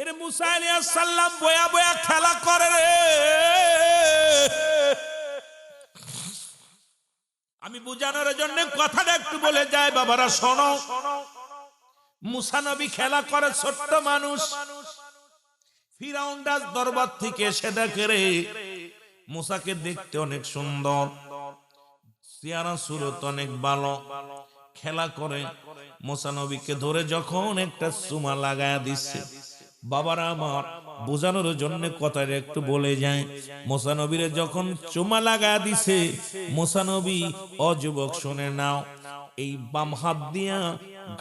এর মুসা আলাইহিস সালাম বয়া বয়া খেলা করে রে। আমি বুঝানোর জন্য কথাটা একটু বলে যাই, বাবারা শোনো। মুসা নবী খেলা করে, ছোট্ট মানুষ। ফিরাউনদাস দরবার থেকে এসে দেখে রে মুসাকে দেখতে অনেক সুন্দর, চেহারা সুরত অনেক ভালো, খেলা করে। মুসা নবীকে ধরে যখন একটা চুমা লাগায়া দিচ্ছে, বাবারা আমার বোঝানোর জন্য কথাটা একটু বলে যায়। মুসা নবীরে যখন চুমা লাগায়া দিছে, মুসা নবী অযুবক শুনে নাও, এই বাম হাত দিয়া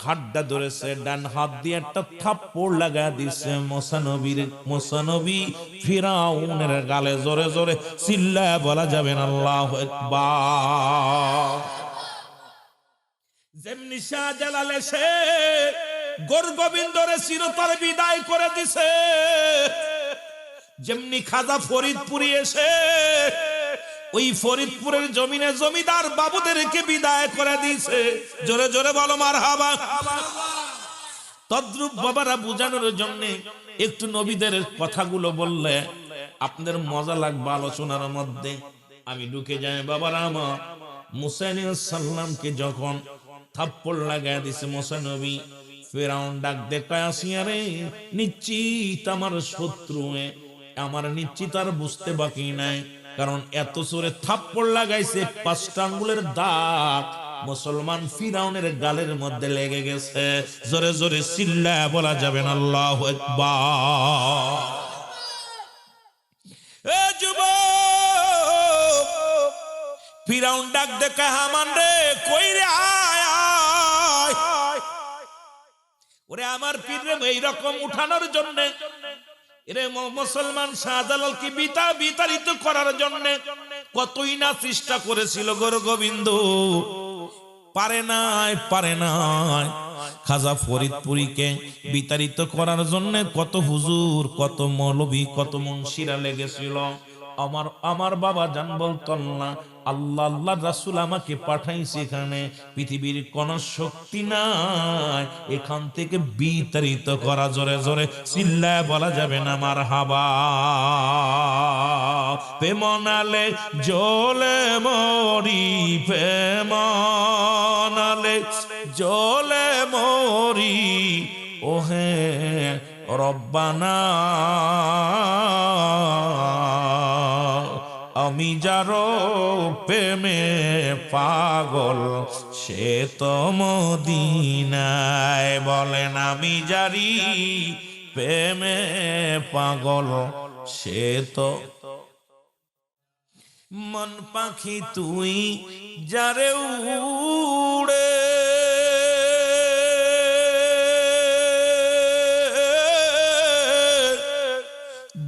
ঘাটটা ধরেছে, ডান হাত দিয়ে একটা থাপ্পড় লাগা দিছে মুসা নবীর। মুসা নবী ফিরাউনের গালে জোরে জোরে চিল্লায়া বলা যাবে না আল্লাহু আকবার। যেমনি শাহজালাল এসে গোর গোবিন্দরে চিরতরে বিদায় করে দিছে, যেমনি খাজা ফরিদপুরি এসে ওই ফরিদপুরের জমিনে জমিদার বাবুদেরকে বিদায় করে দিয়েছে। জোরে জোরে বলো মারহাবা। তদ্রুপ বাবারা বুঝানোর জন্য একটু নবীদের কথাগুলো বললে আপনাদের মজা লাগবে আলোচনার মধ্যে। আমি ঢুকে যাই বাবারা আমার। মুসা আলাইহিস সালামকে যখন থাপ্পড় লাগায় দিছে মুসা নবী, ফিরাউন ডাক দেখায়, আসিয়া রে নিশ্চিত আমার শত্রু, আমার নিশ্চিত আর বুঝতে বাকি নাই, কারণ এত জোরে থাপ্পড় লাগাইছে 5টা আঙ্গুলের দাগ মুসলমান ফিরাউনের গালের মধ্যে লেগে গেছে। জোরে জোরে চিল্লায়া বলা যাবে না আল্লাহু আকবার। এ যুবক, ফিরাউন ডাক দেখে, হামান রে কই রে, আয় আয়। ওরে আমার পীর রে এইরকম উঠানোর জন্য, এরে মুসলমান শাহজালালকে বিতাড়িত করার জন্য কতই না চেষ্টা করেছিল গোর গোবিন্দ, পারে নাই। খাজা ফরিদপুরীকে বিতাড়িত করার জন্য কত হুজুর, কত মৌলবী, কত মুন্সিরা লেগেছিল। আমার বাবা জান বলতেন না, আল্লাহ আল্লাহ রাসূল আমাকে পাঠাইছে এখানে, পৃথিবীর কোন শক্তি নাই এখান থেকে বিতাড়িত করা। জোরে জোরে চিল্লায় বলা যাবে না মারহাবা। প্রেমনালে জ্বলে মরি, প্রেমনালে জ্বলে মরি, ওহে রব্বানা আমি যারো প্রেমে পাগল সে তো মদিনায়। বলেন আমি যারি প্রেমে পাগল সে তো। মন পাখি তুই যারে উড়ে,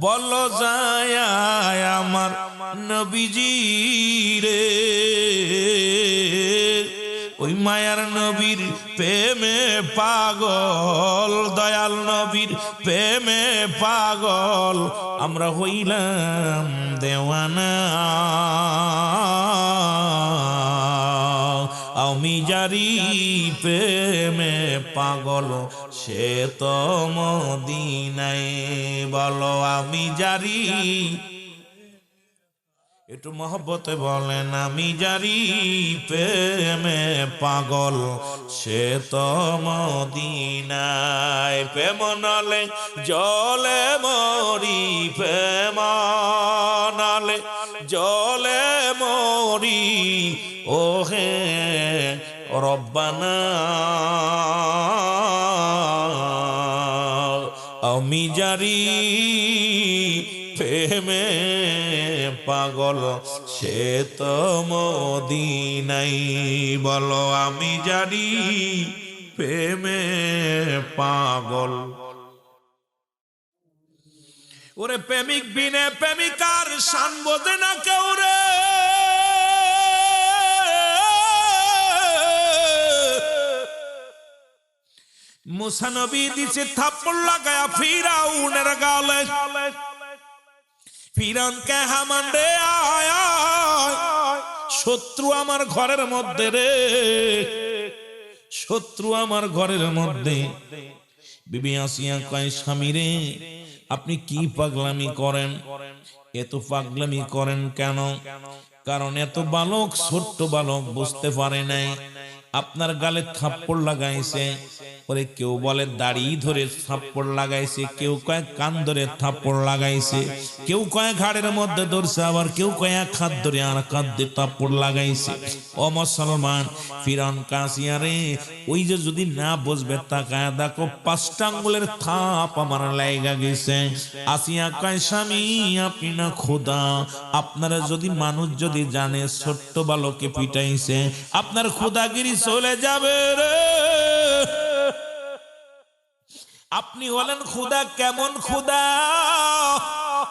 বল যায় আমার নবীজি রে, ওই মায়ার নবীর প্রেমে পাগল, দয়াল নবীর প্রেমে পাগল আমরা হইলাম দেওয়ানা। আমি যারি প্রেমে পাগল সে তো মদিনায়। বলো আমি যারি, একটু মহব্বতে বলেন, আমি যারি প্রেমে পাগল সে তো মদিনায়। প্রেম নালে জলে মরি, প্রেম নালে জলে মরি, ওহে রব্বানা আমি যারি প্রেমে পাগল সে তো মদিনায়। বলো আমি জানি প্রেমে পাগল। ওরে প্রেমিক বিনে প্রেমিকার শান বোঝে না কেউ রে, মুসা নবী দিছে থাপ্পড় লাগায়া ফিরাউনের গালে। ফিরাউনকে হামান রে আয় আয়, শত্রু আমার ঘরের মধ্যে রে, শত্রু আমার ঘরের মধ্যে। বিবি আসিয়া কয় স্বামী রে, আপনি কি পাগলামি করেন? এত পাগলামি করেন কেন? কারণ এত বালক, ছোট্ট বালক বুঝতে পারে নাই আপনার গালে থাপ্পড় লাগাইছে। ওরে কেউ বলে দাড়ি ধরে থাপ্পড় লাগাইছে, কেউ কয় কান ধরে থাপ্পড় লাগাইছে, কেউ কয় ঘাড়ের মধ্যে ধরছে, আবার কেউ কয় এক হাত ধরে আর হাত দিয়ে থাপ্পড় লাগাইছে। ও মুসলমান, ফিরআউন কাসিয়া রে, ওই যে যদি না বুঝবে তাকায় দেখো 5টা আঙ্গুলের থাপ আমার লাইগা গেছে। আসিয়া কয় স্বামী আপনি না খোদা, আপনারা যদি মানুষ যদি জানে ছোট্ট বালকে পিটাইছে, আপনার খোদাগিরি চলে যাবে রে। আপনি হলেন খোদা, কেমন খোদা?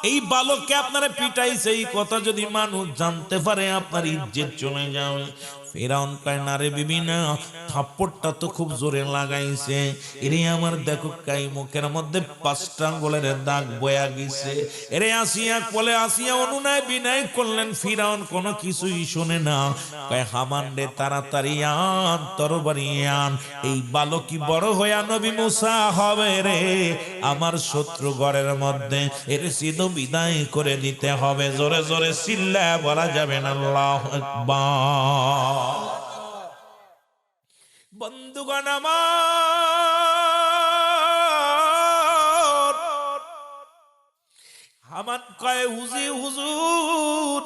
এই বালককে আপনারা পিটাইছে, এই কথা যদি মানুষ জানতে পারে আপনার ইজ্জত চলে যাবে। ফিরআউন কয় না রে বিবি না, থাপ্পড়টা তো খুব জোরে লাগাইছে। এরে আমার দেখো কাই মুখের মধ্যে 5টা আঙ্গুলের দাগ বয়া গেছে। এরে আসিয়া বলে, আসিয়া অনুনয় বিনয় করলেন, ফিরআউন কোনো কিছুই শুনে না। কয় হামান রে তাড়াতাড়ি আন, তরবারি আন, এই বালকই বড় হইয়া নবী মুসা হবে রে। আমার শত্রু ঘরের মধ্যে এর সিধু বিদায় করে দিতে হবে। জোরে জোরে চিল্লা বলা যাবে না আল্লাহু আকবার। বন্ধুগণ আমার, হামান কয় হুজুর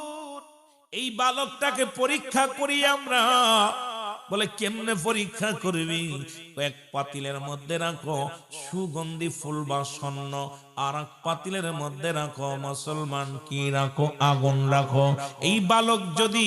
এই বালকটাকে পরীক্ষা করি আমরা। বলে কেমনে পরীক্ষা করবি? এক পাতিলের মধ্যে রাখো সুগন্ধি ফুল বা স্বর্ণ, আর এক পাতিলের মধ্যে রাখো মুসলমান কি রাখো? আগুন রাখো। এই বালক যদি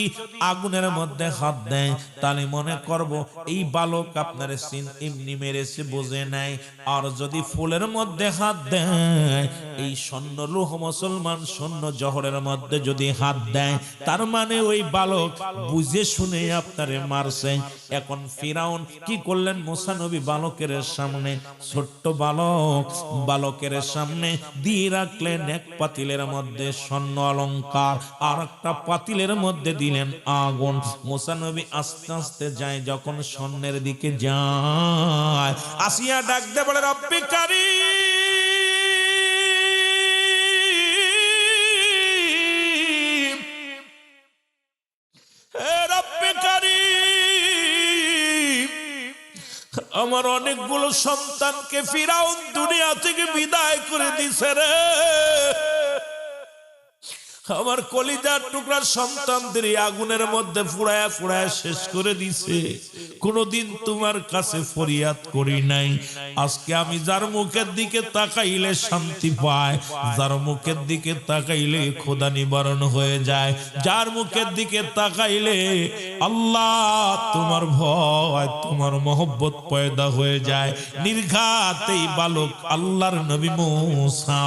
আগুনের মধ্যে হাত দেয় তাহলে মনে করব এই বালক আপনার সিন এমনি মেরেছে, বুঝে নাই। আর যদি ফুলের মধ্যে হাত দেয়, এই স্বর্ণ লোহ মুসলমান স্বর্ণ জহরের মধ্যে যদি হাত দেয়, তার মানে ওই বালক বুঝে শুনে আপনারে মারছে। এখন ফিরআউন কি করলেন? মুসা নবী বালকের সামনে, ছোট্ট বালক, বালকের সামনে দিয়ে রাখলেন এক পাতিলের মধ্যে স্বর্ণ অলংকার, আর একটা পাতিলের মধ্যে দিলেন আগুন। মুসা নবী আস্তে আস্তে যায়, যখন স্বর্ণের দিকে যায়, আসিয়া ডাক দে বলে রব্বি কারীম, হে রব্বি কারীম, আমার অনেকগুলো সন্তানকে ফিরআউন দুনিয়া থেকে বিদায় করে দিছে রে। আমার কলিজার টুকরার সন্তানদের আগুনের মধ্যে ফুড়ায়া ফুড়ায়া শেষ করে দিছে। কোনদিন তোমার কাছে ফরিয়াদ করি নাই। আজকে আমি যার মুখের দিকে তাকাইলে শান্তি পায়, যার মুখের দিকে তাকাইলে খোদা নিবারণ হয়ে যায়, যার মুখের দিকে তাকাইলে আল্লাহ তোমার ভয়, তোমার মহব্বত পয়দা হয়ে যায়। নির্ঘাত এই বালক আল্লাহর নবী মুসা,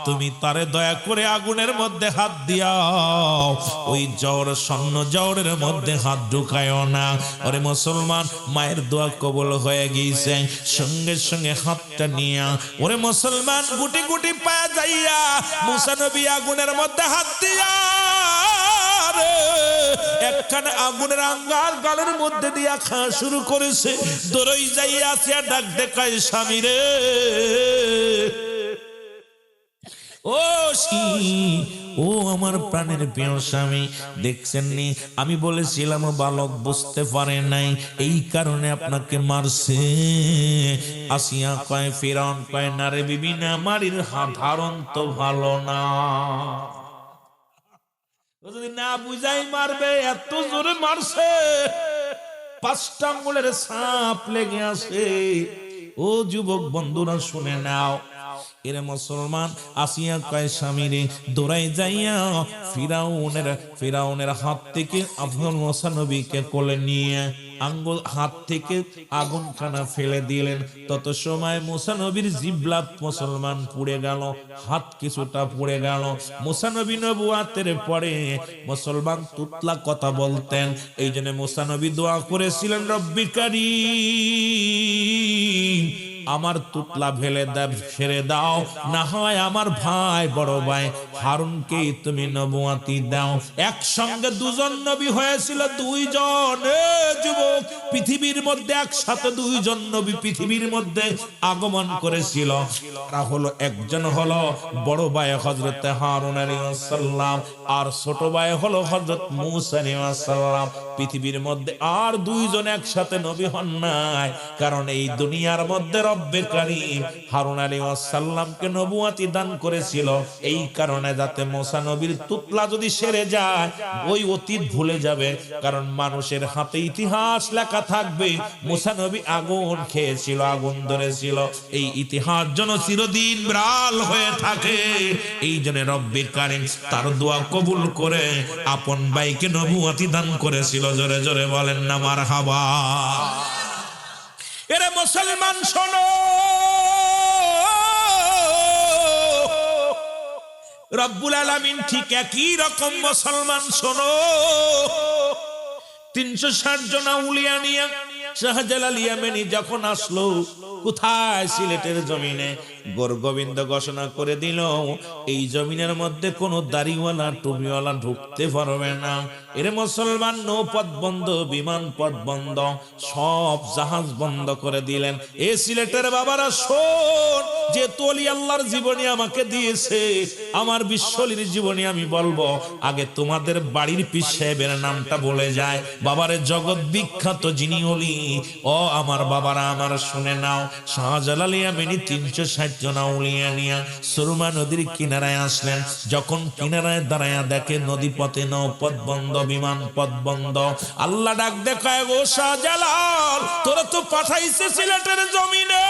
তুমি তারে দয়া করে আগুনের মধ্যে হাত দিয়াও, ওই জওর স্বর্ণ জওরের মধ্যে হাত ঢুকায়ও না। ওরে মুসলমান, মায়ের দোয়া কবুল হয়ে গিয়েছে। সঙ্গে সঙ্গে হাতটা নিয়া ওরে মুসলমান গুটি গুটি পায়া যাইয়া মুসা নবী আগুনের মধ্যে হাত দিয়া একখানে আগুনের আঙ্গার গালের মধ্যে দিয়া খাওয়া শুরু করেছে। দৌড়ই যাইয়া আসিয়া ডাক দেখায় স্বামী রে, ও আমার প্রাণের প্রিয় স্বামী, দেখছেন নি আমি বলেছিলাম বালক বুঝতে পারে নাই, এই কারণে আপনাকে মারছে। আসিয়া কয়, ফিরআউন কয় না রে বিবি না, মারির ধারণ তো ভালো না, যদি না বুঝাই মারবে, এত জোরে মারছে 5টা আঙ্গুলের ছাপ লেগে আছে। ও যুবক বন্ধুরা শুনে নাও, এরে মুসলমান, আসিয়া কয় স্বামী রে, দৌড়াই যাইয়া ফিরাউনের হাত থেকে আফগান মুসা নবীকে কোলে নিয়ে আঙ্গুল হাত থেকে আগুন খানা ফেলে দিলেন। তত সময় মুসা নবীর জিহ্বা মুসলমান পুড়ে গেল, হাত কিছুটা পুড়ে গেল। মুসা নবী নবুয়াতের পরে মুসলমান তুতলা কথা বলতেন, এই জন্য মুসা নবী দোয়া করেছিলেন রব্বি কারীম, আমার তুতলা ছেড়ে দাও, না হয় আমার ভাই বড় ভাই হারুনকে তুমি নবুয়তি দাও। একসঙ্গে দুজন নবী হয়েছিল, দুইজন যুবক পৃথিবীর মধ্যে একসাথে দুইজন নবী পৃথিবীর মধ্যে আগমন করেছিল। তারা হলো, একজন হলো বড় ভাই হযরত হারুন আলাইহিস সালাম, আর ছোট ভাই হলো হযরত মূসা আলাইহিস সালাম। পৃথিবীর মধ্যে আর দুইজন একসাথে নবী হন নাই, কারণ এই দুনিয়ার মধ্যে রব্বে কারীম হারুন আলাইহিস সালামকে নবুয়তি দান করেছিল এই কারণে, যাতে মূসা নবীর তুতলা যদি সেরে যায় ওই অতীত ভুলে যাবে। কারণ মানুষের হাতে ইতিহাস লেখা থাকবে মূসা নবী আগুন খেয়েছিল, আগুন ধরেছিল, এই ইতিহাস যেন চিরদিন বিরাল হয়ে থাকে। এই জন্য রব্বে কারীম তার দোয়া কবুল করে আপন ভাইকে নবুয়তি দান করেছিল। জোরে জোরে বলেন না মারহাবা। এরে মুসলমান শোনো, রব্বুল আলামিন ঠিক একই রকম মুসলমান শোনো 360 জন আউলিয়া নিয়ে শাহজালাল ইয়ামানি যখন আসলো, কোথায়? সিলেটের জমিনে। গোবিন্দ ঘোষণা করে দিল, এই জমিনের মধ্যে কোনো দাড়িওয়ালা টুপিওয়ালা ঢুকতে পারবে না। এর মুসলমান নৌপথ বন্ধ, বিমান পথ বন্ধ, সব জাহাজ বন্ধ করে দিলেন। এ সিলেটের বাবারা শোন, যে তোলি আল্লাহর জীবনী আমাকে দিয়েছে, আমার বিশ্বলির জীবনী আমি বলবো, আগে তোমাদের বাড়ির পীর সাহেবের নামটা বলে যায়। বাবারে জগৎ বিখ্যাত যিনি ওলি, ও আমার বাবারা আমার শুনে নাও, শাহজালাল ইয়ামানি 360 জন আউলিয়া নিয়া সুরমা নদীর কিনারায় আসলেন। যখন কিনারায় দাঁড়ায়া দেখে নদী পথে নৌপথ বন্ধ, বিমান পথ বন্ধ, আল্লাহ ডাক দেখায়, ও শাহজালাল তোরা তো পাঠাইছে সিলেটের জমিনে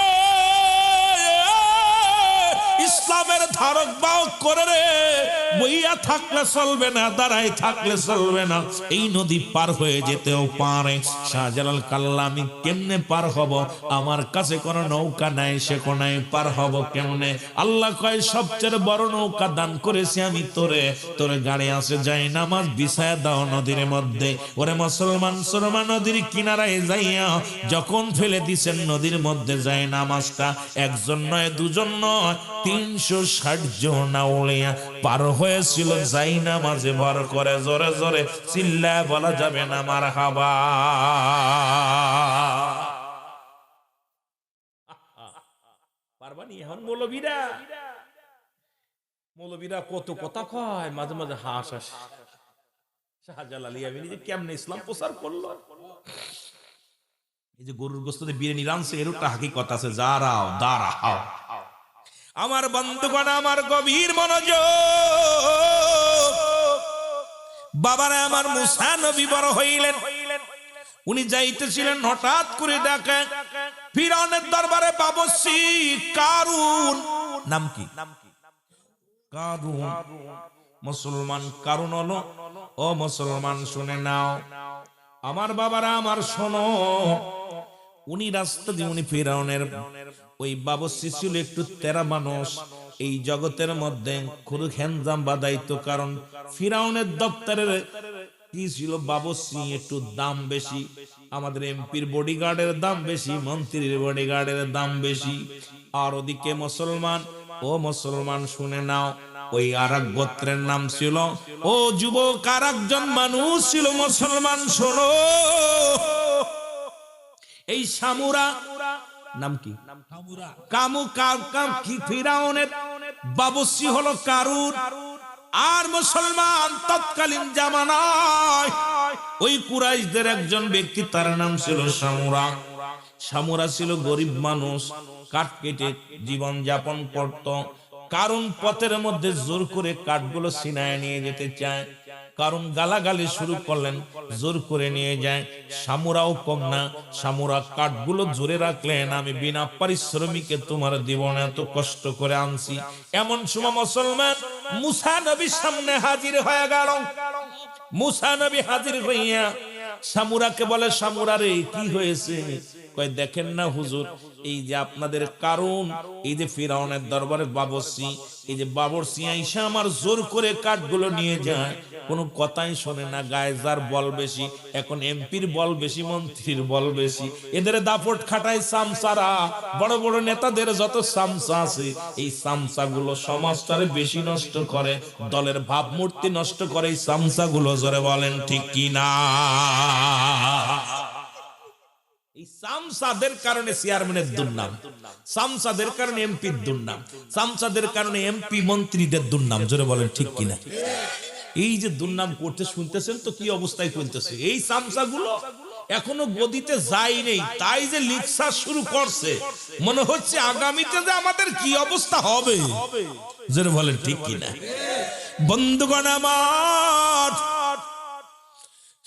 ইসলামের ধারক বাহক করে রে, বইয়া থাকলে চলবে না, দাঁড়াই থাকলে চলবে না, এই নদী পার হয়ে যেতেও পারে। শাহজালাল কাল্লা, আমি কেমনে পার হব? আমার কাছে কোনো নৌকা নাই, সে কোনায় পার হব কেমনে? আল্লাহ কয়, সবচেয়ে বড় নৌকা দান করেছি আমি তোরে, তোরে গাড়ি আছে, যাই নামাজ বিছায়া দাও নদীর মধ্যে। ওরে মুসলমান, সুরমা নদীর কিনারায় যাইয়া যখন ফেলে দিছেন নদীর মধ্যে যায় নামাজটা, একজন নয়, দুজন নয়, 360 জন আউলিয়া পার হয়েছিল যাই নামাজে ভর করে। জোরে জোরে চিল্লায় বলা যাবে না মারহাবা। পারবানি এখন মৌলবীরা কত কথা কয়, মাঝে মাঝে হাস আসে। শাহজালাল ইয়ামানি যে কেমনে ইসলাম প্রচার করলো, এই যে গরুর গোশতে বিরিয়ানি রানছে, এর একটা হাকিকত আছে। যারাও দাঁড়াও আমার বন্ধুগণ, আমার গভীর মনোযোগ, বাবারা আমার মূসা নবী বড় হইলেন, উনি যাইতেছিলেন, হঠাৎ করে দেখে ফিরআউনের দরবারে বাবুর্চি কারুন। নাম কি? কারুন। মুসলমান কারুন হলো, ও মুসলমান শুনে নাও, আমার বাবারা আমার শোনো, উনি রাস্তা দিয়ে, উনি ফিরআউনের ওই বাবুর্চি ছিল একটু তেরা মানুষ, এই জগতের মধ্যে খুব হ্যান্ডজাম বাদাইতো, কারণ ফিরআউনের দপ্তরের কি ছিল, বাবুর্চি একটু দাম বেশি, আমাদের এমপির বডিগার্ডের দাম বেশি, মন্ত্রীর বডিগার্ডের দাম বেশি। আর ওদিকে মুসলমান, ও মুসলমান শুনে নাও, ওই আরেক গোত্রের নাম ছিল, ও যুবক, আরেকজন মানুষ ছিল, মুসলমান শোনো, এই সামুরা। নাম কি? ফিরআউনের বাবুর্চি হলো কারুন। আর মুসলমান তৎকালীন জামানায় ওই কুরাইশদের একজন ব্যক্তি, তার নাম ছিল সামুরা। সামুরা ছিল গরিব মানুষ, কাঠ কেটে জীবন যাপন করত। কারণ পথের মধ্যে জোর করে কাঠগুলো ছিনায় নিয়ে যেতে চায়, কারণ গালাগালি শুরু করলেন, জোর করে নিয়ে যায়। সামুরাও কম না, সামুরা কাঠগুলো জোরে রাখলেন, আমি বিনা পারিশ্রমিকে তোমার জীবনে এত কষ্ট করে আনছি। এমন সময় মুসলমান মূসা নবীর সামনে হাজির হয়ে গেল। মূসা নবী হাজির হইয়া সামুরাকে বলে, সামুরা রে, কি হয়েছে? কয়, দেখেন না হুজুর, এই যে আপনাদের কারণ, এই যে ফিরআউনের দরবারে বাবুর্চি, এই যে বাবুর্চি আইসা আমার জোর করে কাঠগুলো নিয়ে যায়, কোনো কথাই শোনে না, গায়ে যার বল বেশি, এখন এমপির বল বেশি, মন্ত্রীর বল বেশি, এদের দাপট খাটায় সামসারা। বড় বড় নেতাদের যত সামসা আছে, এই সামসাগুলো সমাজটারে বেশি নষ্ট করে, দলের ভাবমূর্তি নষ্ট করে এই সামসাগুলো। জোরে বলেন ঠিক কি না? এই সামসাদের কারণে চেয়ারম্যানের দুর্নাম, সামসাদের কারণে এমপির দুর্নাম, সামসাদের কারণে এমপি মন্ত্রীদের দুর্নাম। জোরে বলেন ঠিক কিনা? এই যে দুর্নাম করতে শুনতেছেন তো কি অবস্থায় চলতেছে। এই সামসাগুলো এখনো গদিতে যায় নেই, তাই যে লিখসা শুরু করছে, মনে হচ্ছে আগামীতে যে আমাদের কি অবস্থা হবে। জোরে বলেন ঠিক কিনা? বন্ধুগণ আমার,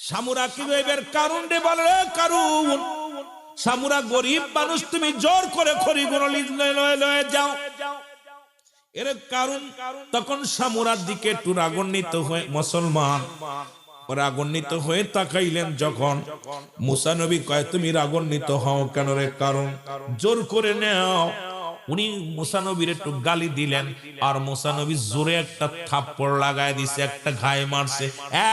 সামুরা কি এর কারণ রে বলে, কারণ সামুরা গরিব মানুষ, তুমি জোর করে খড়িগুলো লয়ে যাও। এর কারণ তখন সামুরার দিকে একটু রাগান্বিত হয়ে মুসলমান রাগান্বিত হয়ে তাকাইলেন। যখন মুসা নবী কয় তুমি রাগান্বিত হও কেন রে? কারণ জোর করে নেও। উনি মুসা নবীর একটু গালি দিলেন, আর মুসা নবী জোরে একটা থাপ্পড় লাগায় দিছে, একটা ঘাই মারছে।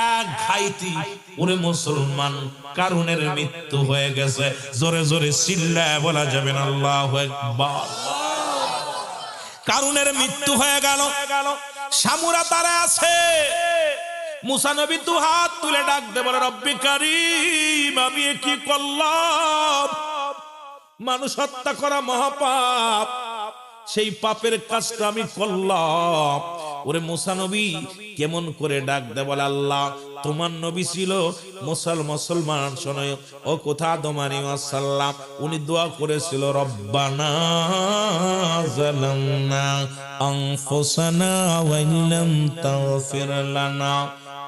এক ঘাইতি ওরে মুসলমান কারুনের মৃত্যু হয়ে গেছে। জোরে জোরে চিল্লায় বলা যাবে না আল্লাহু আকবার। কারুনের মৃত্যু হয়ে গেল। সামুরা তারা আছে। মুসা নবী দু হাত তুলে ডাক দে বলে, রব্বি কারীম, আমি কি করলাম? মানুষ হত্যা করা মহাপাপ, সেই পাপের কাজটা আমি করলাম। ওরে মুসা নবী কেমন করে ডাক দে বলে, আল্লাহ তোমার নবী ছিল মুসলমান, শোনো ও কোথা দমানি ওয়াসাল্লাম, উনি দোয়া করেছিল, রব্বানা যালামনা আনফুসানা ওয়া ইল্লাম তাগফির লানা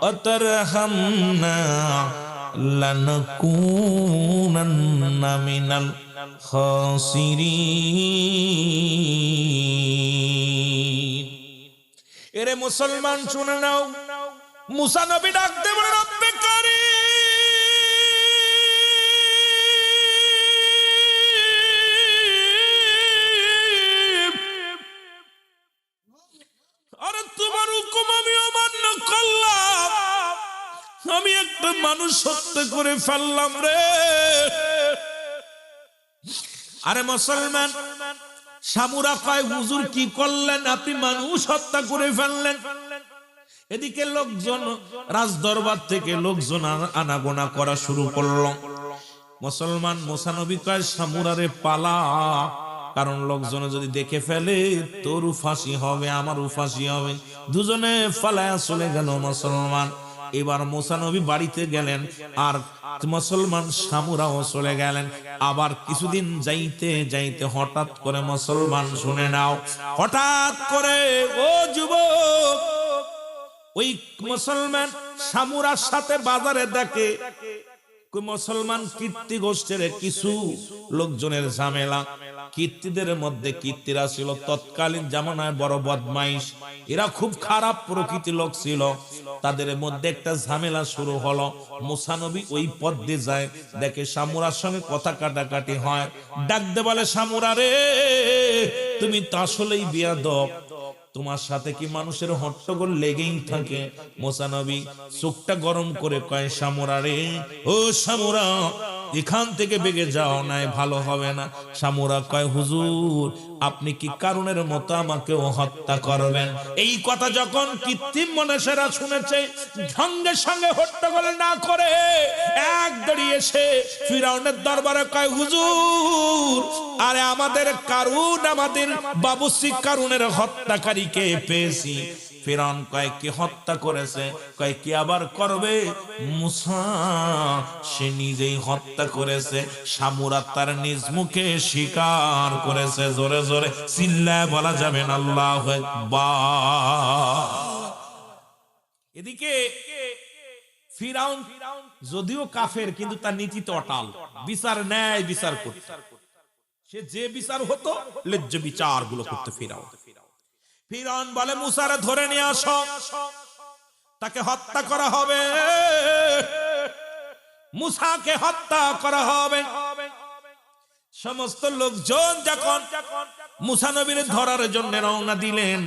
ওয়া তারহামনা লানাকুনান্না মিনাল খাসিরিন। এরে মুসলমান শুনে নাও, মুসা নবী ডাকতে বলে, রব্বে কারীম, আরে তোমার হুকুম আমি অমান্য করলাম, আমি একটা মানুষ হত্যা করে ফেললাম রে। আরে মুসলমান, সামুরা কয়, হুজুর কি করলেন? আপনি মানুষ হত্যা করে ফেললেন। এদিকে লোকজন রাজ দরবার থেকে লোকজন আনাগোনা করা শুরু করলো। মুসলমান মুসা নবী কয়, সামুরারে পালা, কারণ লোকজন যদি দেখে ফেলে তোরও ফাঁসি হবে, আমারও ফাঁসি হবে। দুজনে পালায়া চলে গেল মুসলমান। এবার মুসা নবী বাড়িতে গেলেন, আর মুসলমান সামুরাও চলে গেলেন। আবার কিছুদিন যাইতে যাইতে হঠাৎ করে মুসলমান শুনে নাও, হঠাৎ করে ও যুবক, ওই মুসলমান সামুরার সাথে বাজারে দেখে মুসলমান কীর্তি গোষ্ঠীর কিছু লোকজনের ঝামেলা। কীর্তিদের মধ্যে কীর্তিরা ছিল তৎকালীন জামানায় বড় বদমাইশ, এরা খুব খারাপ প্রকৃতির লোক ছিল। তাদের মধ্যে একটা ঝামেলা শুরু হলো। মুসা নবী ওই পথ দিয়ে যায়, দেখে সামুরার সঙ্গে কথা কাটাকাটি হয়। ডাক দে বলে, সামুরা রে, তুমি তো আসলেই বেয়াদব, তোমার সাথে কি মানুষের হট্টগোল লেগেই থাকে? মুসা নবী চোখটা গরম করে কয়, সামুরা রে, ও সামুরা, এখান থেকে বেগে যাও, নাই ভালো হবে না। সামুরা কয়, হুজুর আপনি কি কারণের মতো আমাকেও হত্যা করবেন? এই কথা যখন কৃত্রিম মনীষীরা শুনেছে, সঙ্গে সঙ্গে হট্টগোল না করে এক দড়িয়ে এসে ফিরাউনের দরবারে কয়, হুজুর, আরে আমাদের কারুন, আমাদের বাবুসি কারুনের হত্যাকারীকে পেয়েছি। ফিরআউন কয়, কে হত্যা করেছে? কয়, কি আবার করবে? মুসা সে নিজেই হত্যা করেছে। সামুরা তার নিজ মুখে স্বীকার করেছে। জোরে জোরে চিল্লায় বলা যাবে না আল্লাহু আকবার। এদিকে ফিরআউন যদিও কাফের, কিন্তু তার নীতিতে অটল, বিচার ন্যায় বিচার করতে। সে যে বিচার হতো ন্যায্য বিচার গুলো করতে ফিরআউন। ফিরআউন বলে, মুসারে ধরে নিয়ে আসো, তাকে হত্যা করা হবে, মুসাকে হত্যা করা হবে। সমস্ত লোকজন যখন মুসা নবীর ধরার জন্য রওনা দিলেন,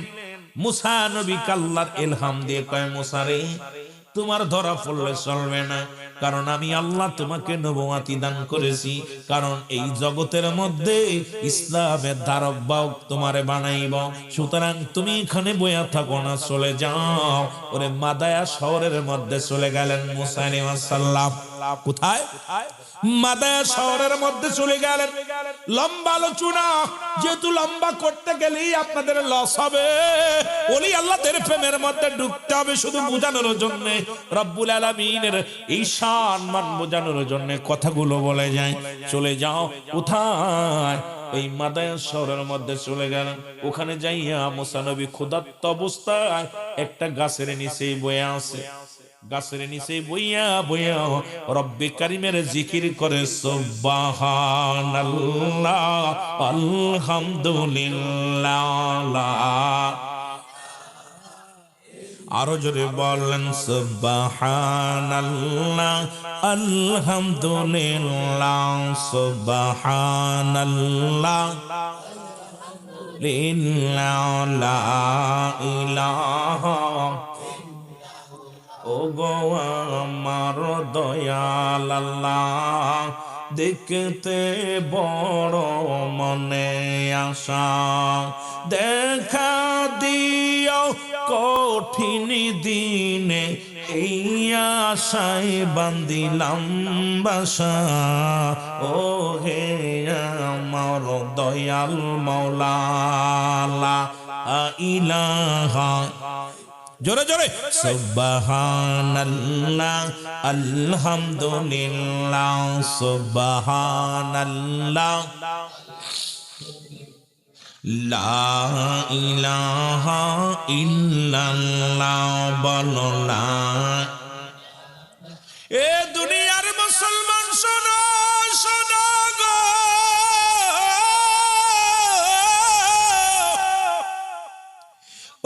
মুসা নবী আল্লাহর ইলহাম দিয়ে কয়, মুসা রে, তোমার ধরা পড়লে চলবে না, কারণ আমি আল্লাহ তোমাকে নবুয়তি দান করেছি, কারণ এই জগতের মধ্যে ইসলামের ধারক বাহক তোমারে বানাইব। সুতরাং তুমি এখানে বইয়া থাকো না, চলে যাও। ওরে মাদায়া শহরের মধ্যে চলে গেলেন মুসা আলাইহিস সালাম। কোথায়? মাদায়া শহরের মধ্যে চলে গেলেন। লম্বা আলোচনা, যেহেতু লম্বা করতে গেলেই আপনাদের লস হবে। ওলি আল্লাহদের প্রেমের মধ্যে ঢুকতে হবে শুধু বোঝানোর জন্য। রব্বুল আলামিনের এই সম্মান বোঝানোর জন্য কথাগুলো বলে যায়। চলে যাও। কোথায়? এই মাদায়া শহরের মধ্যে চলে গেলেন। ওখানে যাইয়া মুসা নবী ক্ষুধার্ত অবস্থায় একটা গাছের নিচে বয়ে আছে। গাছের নিচে বইয়া বইয়া রব্বে কারিমের জিকির করে সুবহানাল্লাহ আলহামদুলিল্লাহ। আরো জোরে বলেন সুবহানাল্লাহ আলহামদুলিল্লাহ সুবহানাল্লাহ লা ইলাহা। ও গো আমার দয়াল আল্লাহ, দেখতে বড় মনে আশা, দেখা দিও কঠিন দিনে, এই আশায় বান্দিলাম বাসা। ও হে আমার দয়াল মাওলা লা ইলাহা। জোরে জোরে সুবহানাল্লাহ আলহামদুলিল্লাহ সুবহানাল্লাহ লা ইলাহা ইল্লাল্লাহ। বলো না। এ দুনিয়ার মুসলমান শোনো শোনো গো,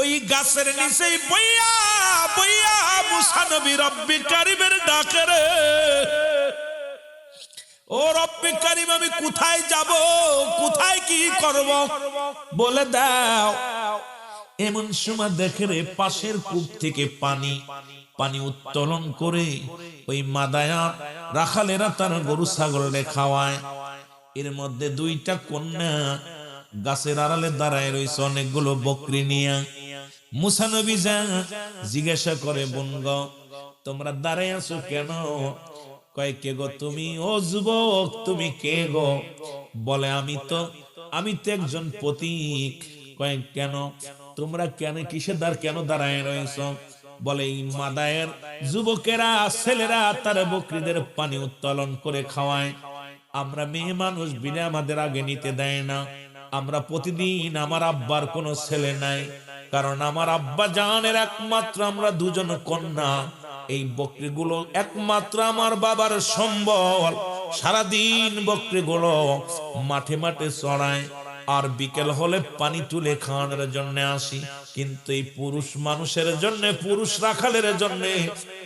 ওই গাছের নিচে বইয়া বইয়া মুসা নবী রব্বে কারিমের ডাকে রে, ও রব্বে কারিম আমি কোথায় যাব, কোথায় কি করব বলে দাও। এমন সময় দেখে রে পাশের কূপ থেকে পানি উত্তোলন করে ওই মাদায়া রাখালেরা তার গরু ছাগলে খাওয়ায়। এর মধ্যে দুইটা কন্যা গাছের আড়ালে দাঁড়ায় রয়েছে অনেকগুলো বকরি নিয়ে। মুসা নবী জিজ্ঞাসা করে, বোন গো তোমরা দাঁড়ায় আছো কেন? কয় কে গো তুমি? ও যুবক তুমি কে গো? বলে আমি তো একজন পথিক। কয় কেন তোমরা কেন দাঁড়ায় রয়েছ? বলে এই মাদায়ের যুবকেরা ছেলেরা তার বকরিদের পানি উত্তোলন করে খাওয়ায়। আমরা মেয়ে মানুষ বিনা আমাদের আগে নিতে দেয় না। আমরা প্রতিদিন, আমার আব্বার কোনো ছেলে নাই, কারণ আমার আব্বা জানের একমাত্র আমরা দুজন কন্যা। এই বকরিগুলো একমাত্র আমার বাবার সম্বল। সারাদিন বকরিগুলো মাঠে মাঠে চড়ায়, আর বিকেল হলে পানি তুলে খাওয়ানোর জন্য আসি। কিন্তু এই পুরুষ মানুষের জন্য, পুরুষ রাখালের জন্য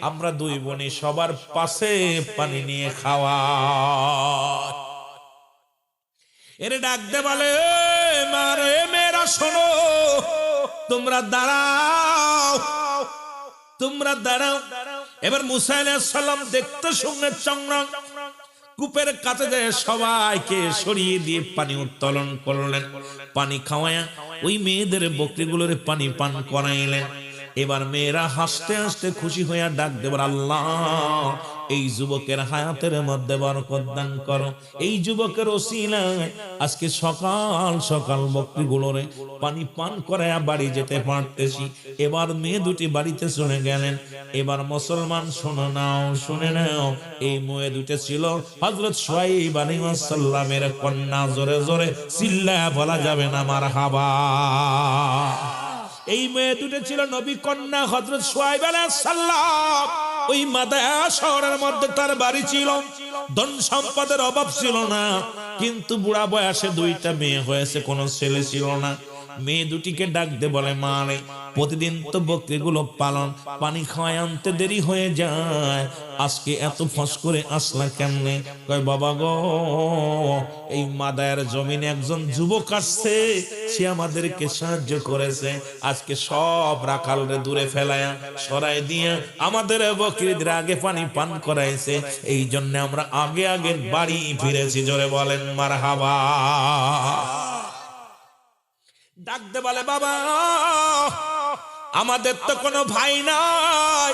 আমরা দুই বোনই সবার পাশে পানি নিয়ে খাওয়া। এরে ডাক দে বলে, মারে মেয়েরা শোনো, তোমরা দাঁড়াও, তোমরা দাঁড়াও। এবার মুসা আলাইহিস সালাম দেখতে শুনে চংড়া কূপের কাছে যায়, সবাইকে সরিয়ে দিয়ে পানি উত্তোলন করলেন। পানি খাওয়ায়া ওই মেয়েদের বকরিগুলোর পানি পান করাইলেন। এবার মেয়েরা হাসতে হাসতে খুশি হইয়া ডাক দেবার, আল্লাহ এই যুবকের হায়াতের মধ্যে বরকত দান করো। এই যুবকের ওসিলায় আজকে সকাল সকাল বকরিগুলোরে পানি পান করায়া বাড়ি যেতে পারতেছি। এবার মেয়ে দুটি বাড়িতে চলে গেলেন। এবার মুসলমান শুনে নাও, এই মেয়ে দুটি ছিল হযরত শুআয়ব আলাইহিস সালামের কন্যা। জোরে জোরে চিল্লায়া বলা যাবে না মারহাবা। এই মেয়ে দুটো ছিল নবী কন্যা হযরত শুআয়ব আলাইহিস সালাম। ওই মাদায়া শহরের মধ্যে তার বাড়ি ছিল, ধন সম্পদের অভাব ছিল না, কিন্তু বুড়া বয়সে দুইটা মেয়ে হয়েছে, কোনো ছেলে ছিল না। মেয়ে দুটিকে ডাক দে বলে, মা রে প্রতিদিন তো বকরিগুলো পানি খাওয়ায় আনতে দেরি হয়ে যায়, আজকে এত ফস করে আসলা কেমনে? কয় বাবা গো, এই মাদায়ের জমিনে একজন যুবক আসছে, সে আমাদেরকে সাহায্য করেছে, আজকে সব রাখালরে দূরে ফেলায়া সরাই দিয়ে আমাদের বকরিদের আগে পানি পান করাইছে, এই জন্য আমরা আগে আগে বাড়ি ফিরেছি। জোরে বলেন মারহাবা। ডাক দে বলে বাবা, আমাদের তো কোনো ভাই নাই,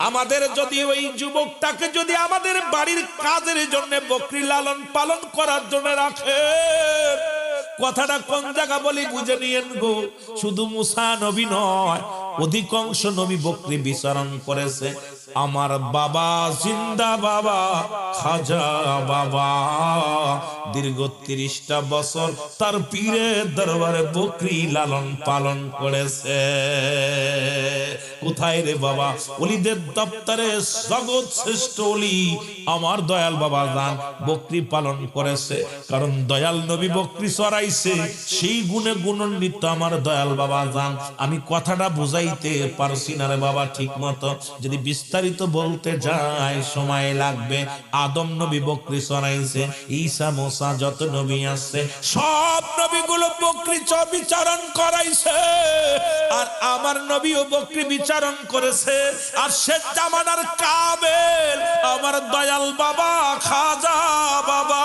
আমাদের যদি ওই যুবকটাকে যদি আমাদের বাড়ির কাজের জন্য বকরি লালন পালন করার জন্য রাখে, কথাটা কোন জায়গা বলি বুঝে নিয়েন গো। শুধু মুসা নবী নয়, অধিকাংশ নবী বকরি বিচারণ করেছে। আমার বাবা জিন্দা বাবা খাজা বাবা দীর্ঘ 30টা বছর তার পীরের দরবারে বকরি লালন পালন করেছে। কোথায় রে বাবা? ওলিদের দপ্তরে জগৎ শ্রেষ্ঠ ওলি আমার দয়াল বাবা জান বকরি পালন করেছে, কারণ দয়াল নবী বকরি চড়াইছে, সেই গুণে গুণান্বিত আমার দয়াল বাবা জান। আমি কথাটা বুঝাইতে পারছি না রে বাবা ঠিক মতো, যদি বিস্তারিত বলতে যাই সময় লাগবে। আদম নবী বকরি চড়াইছে, ঈসা মুসা যত নবী আছে সব নবীগুলো বকরি বিচারণ করাইছে, আর আমার নবীও বকরি বিচারণ করেছে। আর শেষ জামানার কাবেল আমার দয়াল বাবা খাজা বাবা,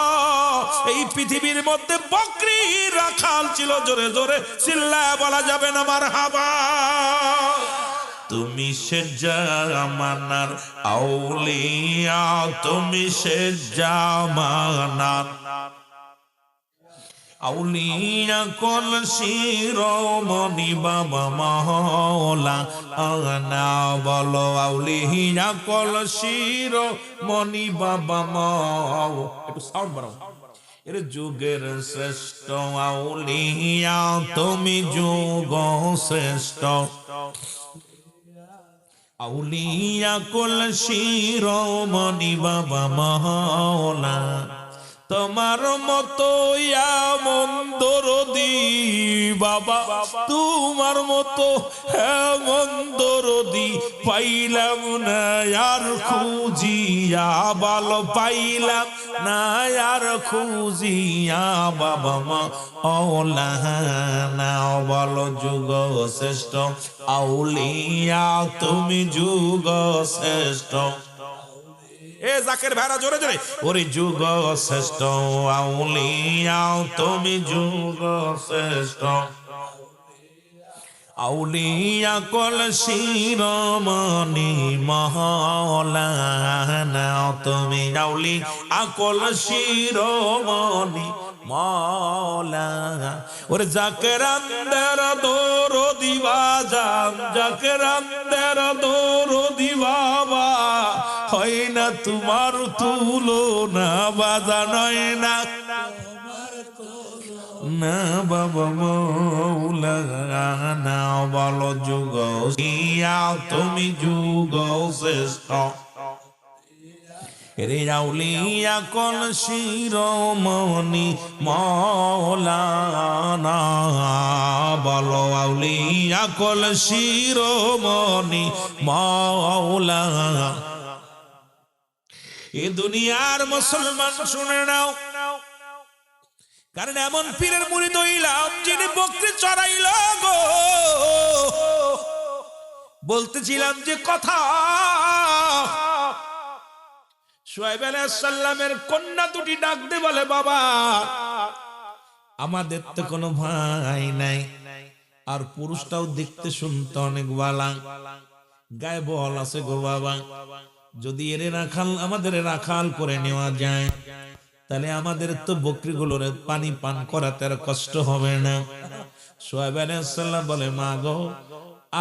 এই পৃথিবীর মধ্যে বকরি রাখাল ছিল। জোরে জোরে চিল্লায় বলা যাবে না মারহাবা। তুমি সে জামানার আউলিয়া, তুমি সে জামানার আউলিয়া, কল শিরোমণি বাবা মহলা আনা বলো আউলিয়া কল শিরোমণি বাবা মহ। একটু সাউন্ড বাড়াও। এর যুগের শ্রেষ্ঠ আউলিয়া, তুমি যুগ শ্রেষ্ঠ আউলিয়া, কল শিরোমণি বাবা মহলা। তোমার মতো এমন দরদি বাবা, তোমার মতো এমন দরদি পাইলাম না আর খুঁজিয়া, ভালো পাইলাম না আর খুঁজিয়া বাবা মা ওলা না বলো যুগ শ্রেষ্ঠ আউলিয়া, তুমি যুগ শ্রেষ্ঠ। এ জাকের ভাইরা জোরে জোরে, ওরে যুগ শ্রেষ্ঠ আউলিয়া, তুমি যুগ শ্রেষ্ঠ আউলিয়া, কল শিরোমণি মাওলানা, তুমি আউলিয়া কল শিরোমণি মাওলানা। ওরে জাকেরান্দের দরদি বাজান, জাকেরান্দের দরদি বাবা, হয় না তোমার তুলনা বাজান, হয় না না বাবা মৌলানা বলো যুগ ইয়া, তুমি যুগ শ্রেষ্ঠ। রে আউলিয়া কল শিরোমণি মাওলানা বলো আউলিয়া কল শিরোমণি মাওলানা। এ দুনিয়ার মুসলমান শুনে নাও, কারণ এমন পীরের মুরিদ হইলাম যিনি বকরি চড়াইল গো। বলতেছিলাম যে কথা, শুআয়ব আলাইহিস সালামের কন্যা দুটি ডাক দে বলে বাবা, আমাদের তো কোনো ভাই নাই, আর পুরুষটাও দেখতে শুনতে অনেক বালা, গায়ে বল আছে গো বাবা, যদি এর রাখাল আমাদের রাখাল করে নেওয়া যায়, তাহলে আমাদের তো বকরিগুলোর পানি পান করাতে আর কষ্ট হবে না। শুআয়ব আলাইহিস সালাম বলে মা গো,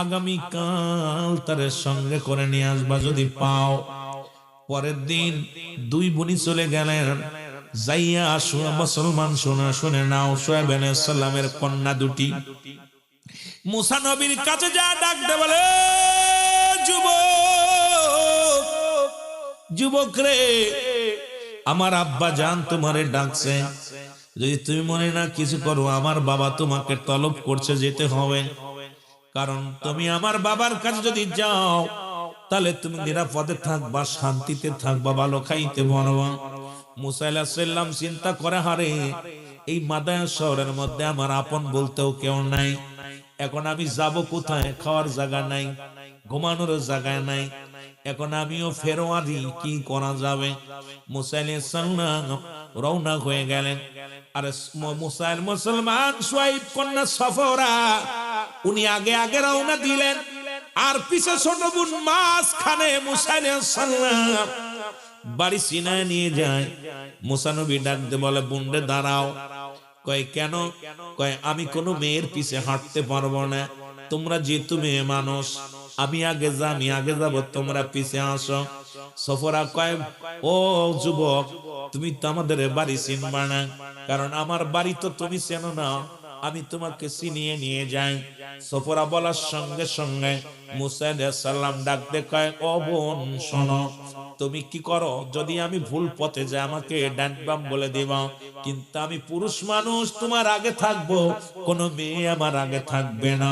আগামী কাল তার সঙ্গে করে নিয়ে আসবা যদি পাও। পরের দিন দুই বোনই চলে গেলেন, যাইয়া আসুয়া মুসলমান শোনা শুনে নাও, শুআয়ব আলাইহিস সালামের কন্যা দুটি মুসা নবীর কাছে যা ডাক দে বলে যুবক, যুবক রে, আমার আব্বা জান তোমারে ডাকছে, যদি তুমি মনে না কিছু করো আমার বাবা তোমাকে তলব করছে, যেতে হবে। কারণ তুমি আমার বাবার কাছে যদি যাও তাহলে তুমি নিরাপদে থাকবা, শান্তিতে থাকবা, ভালো খাইতে পারবা। মুসা আলাইহিস সালাম চিন্তা করে, হারে এই মাদায়ান শহরের মধ্যে আমার আপন বলতেও কেউ নাই, এখন আমি যাব কোথায়? খাওয়ার জায়গা নাই, ঘুমানোর জায়গা নাই, এখন আমিও ফেরোয়ারি, কি করা যাবে? মুসা আলাইহিস সালাম রওনা হয়ে গেলেন। আর মুসলমান শুআয়ব কন্যা সফরা উনি আগে আগে রওনা দিলেন, আর পিছে ছোট বোন মাঝখানে। মুসা আলাইহিস সালাম বাড়ি সিনায় নিয়ে যায়। মুসা নবী ডাক দিয়ে বলে, বোনরে দাঁড়াও। কয় কেন? কয় আমি কোনো মেয়ের পিছে হাঁটতে পারবো না, তোমরা যেহেতু মেয়ে মানুষ, আমি আগে যাব, তোমরা পিছে আসো। সফরা কয়, ও যুবক, তুমি তো আমাদের বাড়ি চিনবা না, কারণ আমার বাড়ি তো তুমি চেনো না, আমি তোমাকে চিনিয়ে নিয়ে যাই। সফরা বলার সঙ্গে সঙ্গে মুসা আলাইহিস সালাম ডাক দিয়ে কয়, ও বোন শোনো, তুমি কি করো, যদি আমি ভুল পথে যাই আমাকে ডান বাম বলে দিবা, কিন্তু আমি পুরুষ মানুষ, তোমার আগে থাকবো, কোনো মেয়ে আমার আগে থাকবে না।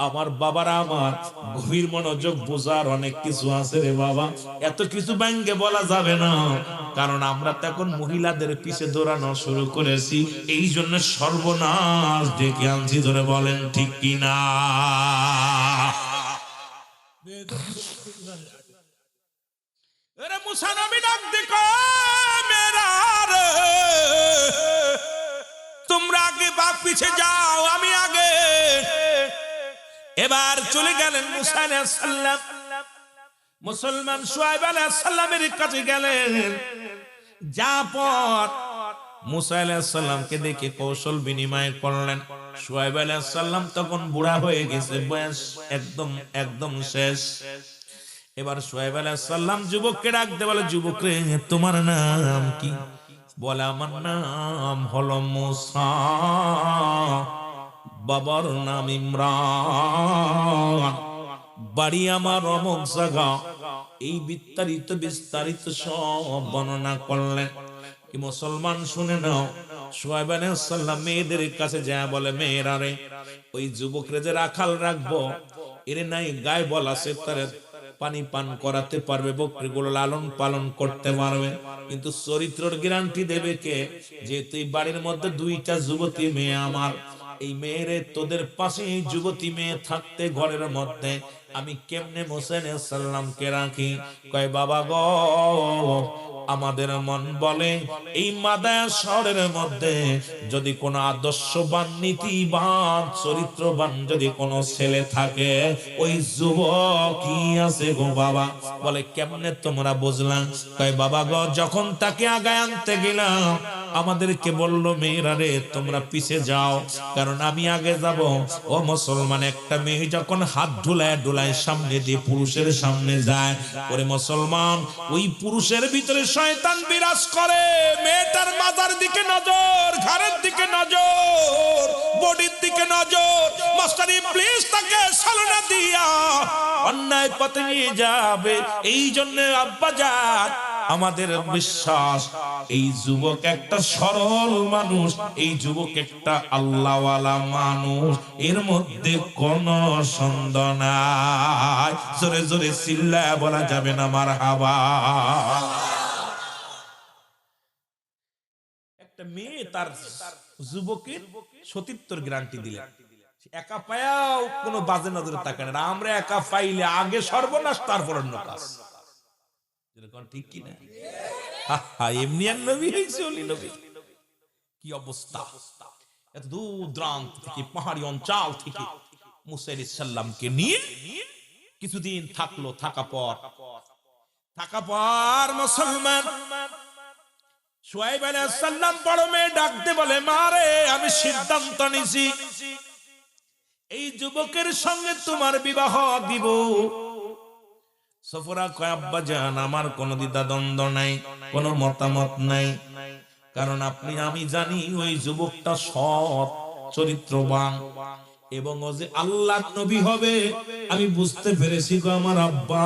আমার বাবার আমার গভীর মনোযোগ বোঝার অনেক কিছু আছে রে বাবা, এত কিছু ব্যাঙ্গে বলা যাবে না, কারণ আমরা তো এখন মহিলাদের পিছে দৌড়ানো শুরু করেছি, এই জন্য সর্বনাশ ডেকে আনছি। ধরে বলেন ঠিক কিনা? মুসা নবী ডাক দেখো, মেরা রে, তোমরা আগে বাপ পিছে যাও, আমি আগে। এবার চলে গেলেন মুসা আলাইহিস সালাম, মুসলমান শুআয়ব আলাইহিস সালামের কাছে গেলেন। যা পর মুসা আলাইহিস সালামকে দেখে কৌশল বিনিময় করলেন। শুআয়ব আলাইহিস সালাম তখন বুড়া হয়ে গেছে, বয়স একদম শেষ। এবার শুআয়ব আলাইহিস সালাম যুবককে ডাক দিয়ে বলে, যুবক রে, তোমার নাম কি? বলে, আমার নাম হলো মুসা, বাবার নাম ইমরান, বাড়ি আমার অমুক জায়গা। এই বিস্তারিত সব বর্ণনা করলেন। কি মুসলমান শুনে নাও, শুআয়ব আলাইহিস সালাম মেয়েদের কাছে যায়, বলে, মেয়েরা রে, ওই যুবকরে যে রাখাল রাখবো, এর নাই গায়ে বল আছে, তার পানি পান করাতে পারবে, বকরিগুলো লালন পালন করতে পারবে, কিন্তু চরিত্রের গ্যারান্টি দেবে কে? যেহেতু এই বাড়ির মধ্যে দুইটা যুবতী মেয়ে আমার, এই মেয়েরে তোদের পাশে এই যুবতী মেয়ে থাকতে ঘরের মধ্যে আমি কেমনে মুসা আলাইহিস সালামকে রাখি? কয়, বাবা গো, আমাদের মন বলে এই মাদায়ান শহরের মধ্যে যদি কোনো আদর্শবান, নীতিবান, চরিত্রবান যদি কোনো ছেলে থাকে, ওই যুবকই আছে গো বাবা। বলে, কেমনে তোমরা বুঝলাম? কয়, বাবা গো, যখন তাকে আগায় আনতে গেলাম আমাদেরকে বললো, মেয়েরা রে, তোমরা পিছে যাও, কারণ আমি আগে যাব। ও মুসলমান, একটা মেয়ে যখন হাত ঢুলায় সামনে দিয়ে পুরুষের সামনে যায়, ওরে মুসলমান, ওই পুরুষের ভিতরে শয়তান বিরাজ করে। মেয়েটার মাথার দিকে নজর, ঘাড়ের দিকে নজর, বডির দিকে নজর, মাস্টার ইবলিস তাকে ছলনা দিয়া অন্যায় পথে নিয়ে যাবে। এই জন্য আব্বাজান, আমাদের বিশ্বাস, এই যুবক একটা সরল মানুষ, এই যুবক একটা আল্লাহওয়ালা মানুষ, এর মধ্যে কোন সন্দেহ নাই। জোরে জোরে চিল্লায়া বলা যাবে না মারহাবা? একটা মেয়ে তার যুবকের সতীত্বর গ্যারান্টি দিলেন, একা পায়াও কোনো বাজে নজরে তাকায় না। আমরা একা পাইলে আগে সর্বনাশ, তারপর অন্য কাজ। ঠিক কিনা? এমনি এক নবী হয়েছে, ওলি নবী। কি অবস্থা! এত দূর দূরান্ত থেকে, পাহাড়ি অঞ্চল থেকে মুসা আলাইহিস সালামকে নিয়ে কিছুদিন থাকলো। থাকা পর মুসলমান শুআয়ব আলাইহিস সালাম বড় মেয়ে ডাকতে বলে, মারে, আমি সিদ্ধান্ত নিছি, এই যুবকের সঙ্গে তোমার বিবাহ দিব। সফরা কয়, আব্বা জান, আমার কোনো দ্বিধা দ্বন্দ্ব নাই, কোনো মতামত নাই, কারণ আমি জানি ওই যুবকটা সৎ, চরিত্রবান, এবং ও যে আল্লাহর নবী হবে আমি বুঝতে পেরেছি গো আমার আব্বা।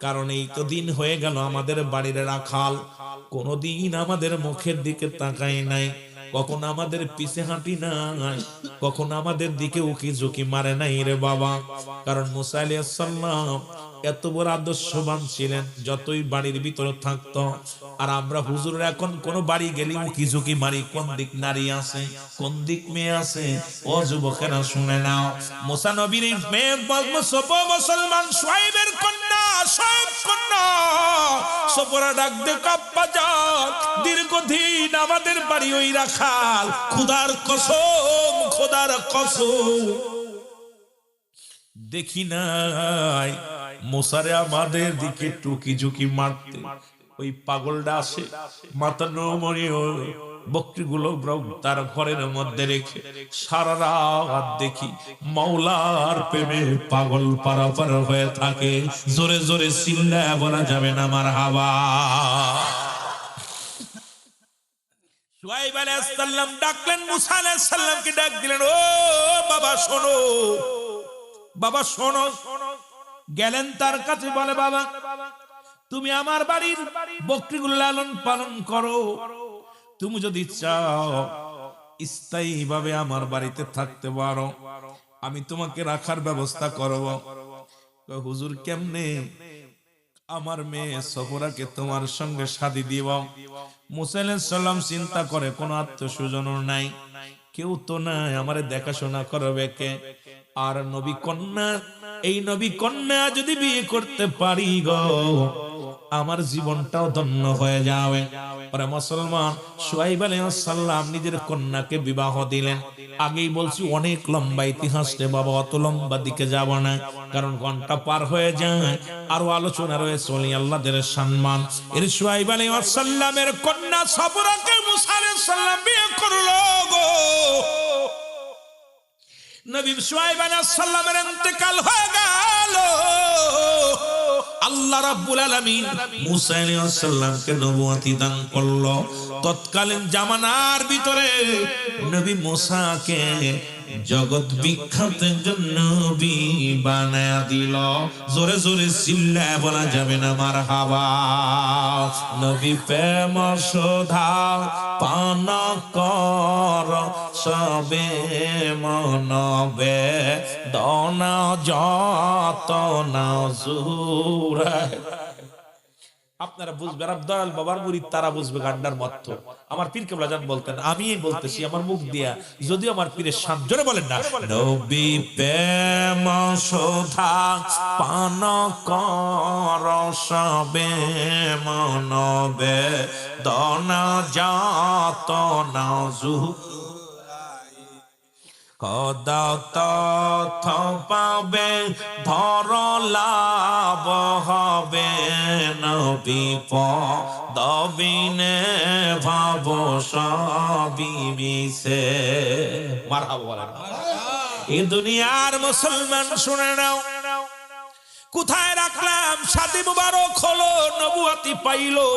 কারণ এই তো দিন হয়ে গেল আমাদের বাড়ির রাখাল কোনদিন আমাদের মুখের দিকে তাকায় নাই, কখন আমাদের পিছে হাঁটি নাই, কখন আমাদের দিকে উকি ঝুঁকি মারে নাই রে বাবা। কারণ মুসা আলাইহিস সালাম এত বড় আদর্শবান ছিলেন, যতই বাড়ির ভিতরে থাকতো। আর আমরা হুজুরের এখন কোন বাড়ি গেলি উকি ঝুঁকি মারি, কোন দিক নারী আছে, কোন দিক মেয়ে আছে। ও যুবকেরা শুনে নাও, মুসা নবীর মেয়ে মুসলমান শুআয়বের কন্যা, শুআয়ব কন্যা সফরা ডাক দে কাপ্পা যান, দীর্ঘদিন আমাদের বাড়ি ওই রাখাল, খোদার কসম, খোদার কসম দেখি নাই মুসারে আমাদের দিকে টুকি ঝুঁকি মারতে। ওই পাগলটা আসে, মাথা নমনীয় বকরিগুলো তার ঘরের মধ্যে রেখে সারা রাত দেখি মাওলার প্রেমে পাগল পারাপার হয়ে থাকে। জোরে জোরে চিল্লায়া বলা যাবে না মারহাবা। শুআয়ব আলাইহিস সালাম ডাকলেন, মুসা আলাইহিস সালামকে ডাক দিলেন, ও বাবা শোনো, বাবা শোনো। গেলেন তার কাছে, বলে বাবা তুমি আমার বাড়ির বকরিগুলো লালন পালন করো, তুমি যদি চাও স্থায়ী ভাবে আমার বাড়িতে থাকতে পারো, আমি তোমাকে রাখার ব্যবস্থা করব। হুজুর কেমনে? আমার মেয়ে সফরাকে তোমার সঙ্গে শাদী দিব। মুসা আলাইহিস সালাম চিন্তা করে, কোন আত্মস্বজনও নাই, কেউ তো নাই, আমারে দেখাশোনা করবে কে? আর নবী কন্যা, এই নবী কন্যা যদি বিয়ে করতে পারি গো, আমার জীবনটাও ধন্য হয়ে যাবে। পরে মুসলমান শুআয়ব আলাইহিস সালাম নিজের কন্যাকে বিবাহ দিলেন। আগেই বলছি অনেক লম্বা ইতিহাস রে বাবা, অত লম্বা দিকে যাব না, কারণ ঘন্টা পার হয়ে যায়। আরো আলোচনা রয়েছে ওলি আল্লাহদের সম্মান। এর শুআয়ব আলাইহিস সালামের কন্যা সফরাকে মুসা আলাইহিস সালাম বিয়ে করলো গো। নবী শুআয়ব আলাইহিস সালামের ইন্তেকাল হয়ে গেল। আল্লাহ রাব্বুল আলামিন মুসা আলাইহিস সালামকে নবুয়তি দান করলো। তৎকালীন জামানার ভিতরে নবী মুসাকে জগৎ বিখ্যাত নবী বানায়া দিল। জোরে জোরে চিল্লায়া বলা যাবে না মারহাবা। নবী প্রেম সুধা পান কর, সবে মনবে দনা যত না জুরা। আপনারা বুঝবেন, দয়াল বাবার মুরিদ তারা বুঝবে গান্ডার মত। আমার পীর কেবলা জান বলতেন, আমি বলতেছি আমার মুখ দিয়া, যদিও আমার পীরের শান। জোরে বলেন না, নবী প্রেম সুধা পান কর, সবে মনবে দনা যত না কদা তথ পাবে, ধর লাভ হবে, নবী পদবিনে ভাব সবই মিশে। মারহাবা বলেন। এই দুনিয়ার মুসলমান শুনে নাও, কোথায় রাখলাম শাদী মুবারক হলো, নবুয়তি পাইলো,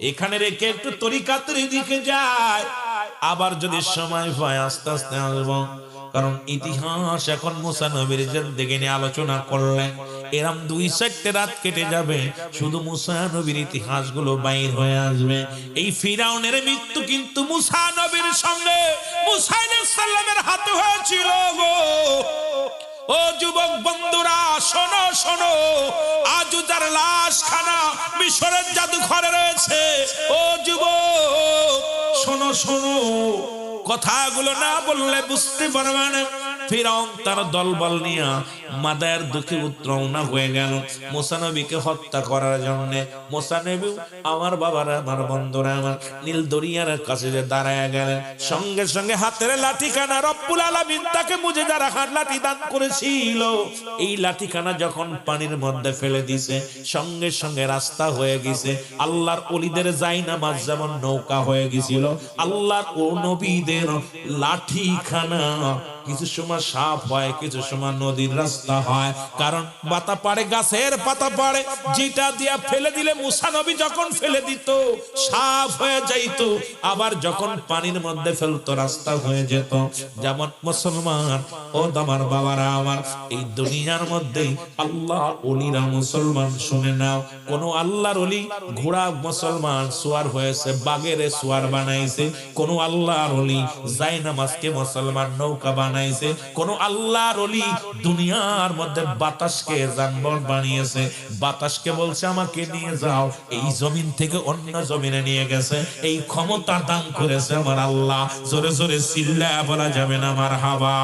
এখানে রেখে একটু তরিকাতের দিকে যায়। আবার যদি সময় পায় আস্তে আস্তে আসবো, কারণ ইতিহাস এখন মুসা নবীর জিন্দেগি নিয়ে আলোচনা করলে এরম 2-4 রাত কেটে যাবে, শুধু মুসা নবীর ইতিহাস গুলো বাইর হয়ে আসবে। এই ফিরাউনের মৃত্যু কিন্তু মুসা নবীর সঙ্গে মুসা আলাইহিস সালামের হাতে হয়েছিল গো। ও যুবক বন্ধুরা শোনো শোনো, আজ যার লাশ খানা মিশরের জাদুঘরে রয়েছে, ও যুবক শোনো শোনো, কথাগুলো না বললে বুঝতে পারবে না। ফিরাউন তার দলবল নিয়ে মাদায়ের দুঃখে উত্রওনা হয়ে গেল মুসা নবীকে হত্যা করার জন্য। মুসা নবী আমার বাবারা, আমার বন্ধুরা, আমার নীল দরিয়ার কাছে যে দাঁড়ায় গেলেন, সঙ্গে সঙ্গে হাতের লাঠিখানা রব্বুল আলামিন তাকে মুজিজা রাখার লাঠি দান করেছিল। এই লাঠিখানা যখন পানির মধ্যে ফেলে দিছে, সঙ্গে সঙ্গে রাস্তা হয়ে গেছে। আল্লাহর ওলিদের জায়নামাজ যেমন নৌকা হয়ে গেছিল, আল্লাহর ও নবীদের লাঠিখানা কিছু সময় সাপ হয়, কিছু সময় নদীর রাস্তা হয়। কারণ পাতা পাড়ে, গাছের পাতা পাড়ে, যেটা দিয়া ফেলে দিলে মুসা নবী যখন ফেলে দিত সাপ হয়ে যাইত, আবার যখন পানির মধ্যে ফেলতো রাস্তা হয়ে যেত। যেমন মুসলমান ও আমার বাবারা আমার, এই দুনিয়ার মধ্যে আল্লাহ ওলিরা মুসলমান শুনে নাও, কোন আল্লাহর ওলি ঘোড়া মুসলমান সোয়ার হয়েছে, বাগেরে সোয়ার বানাইছে, কোন আল্লাহর ওলি জায়নামাজকে মুসলমান নৌকা বানাইছে, কোন আল্লাহর ওলি দুনিয়ার মধ্যে বাতাসকে যানবাহন বানিয়েছে, বাতাসকে বলছে আমাকে নিয়ে যাও, এই জমিন থেকে অন্য জমিনে নিয়ে গেছে, এই ক্ষমতা দান করেছে আমার আল্লাহ। জোরে জোরে চিল্লায়া বলা যাবে না মারহাবা।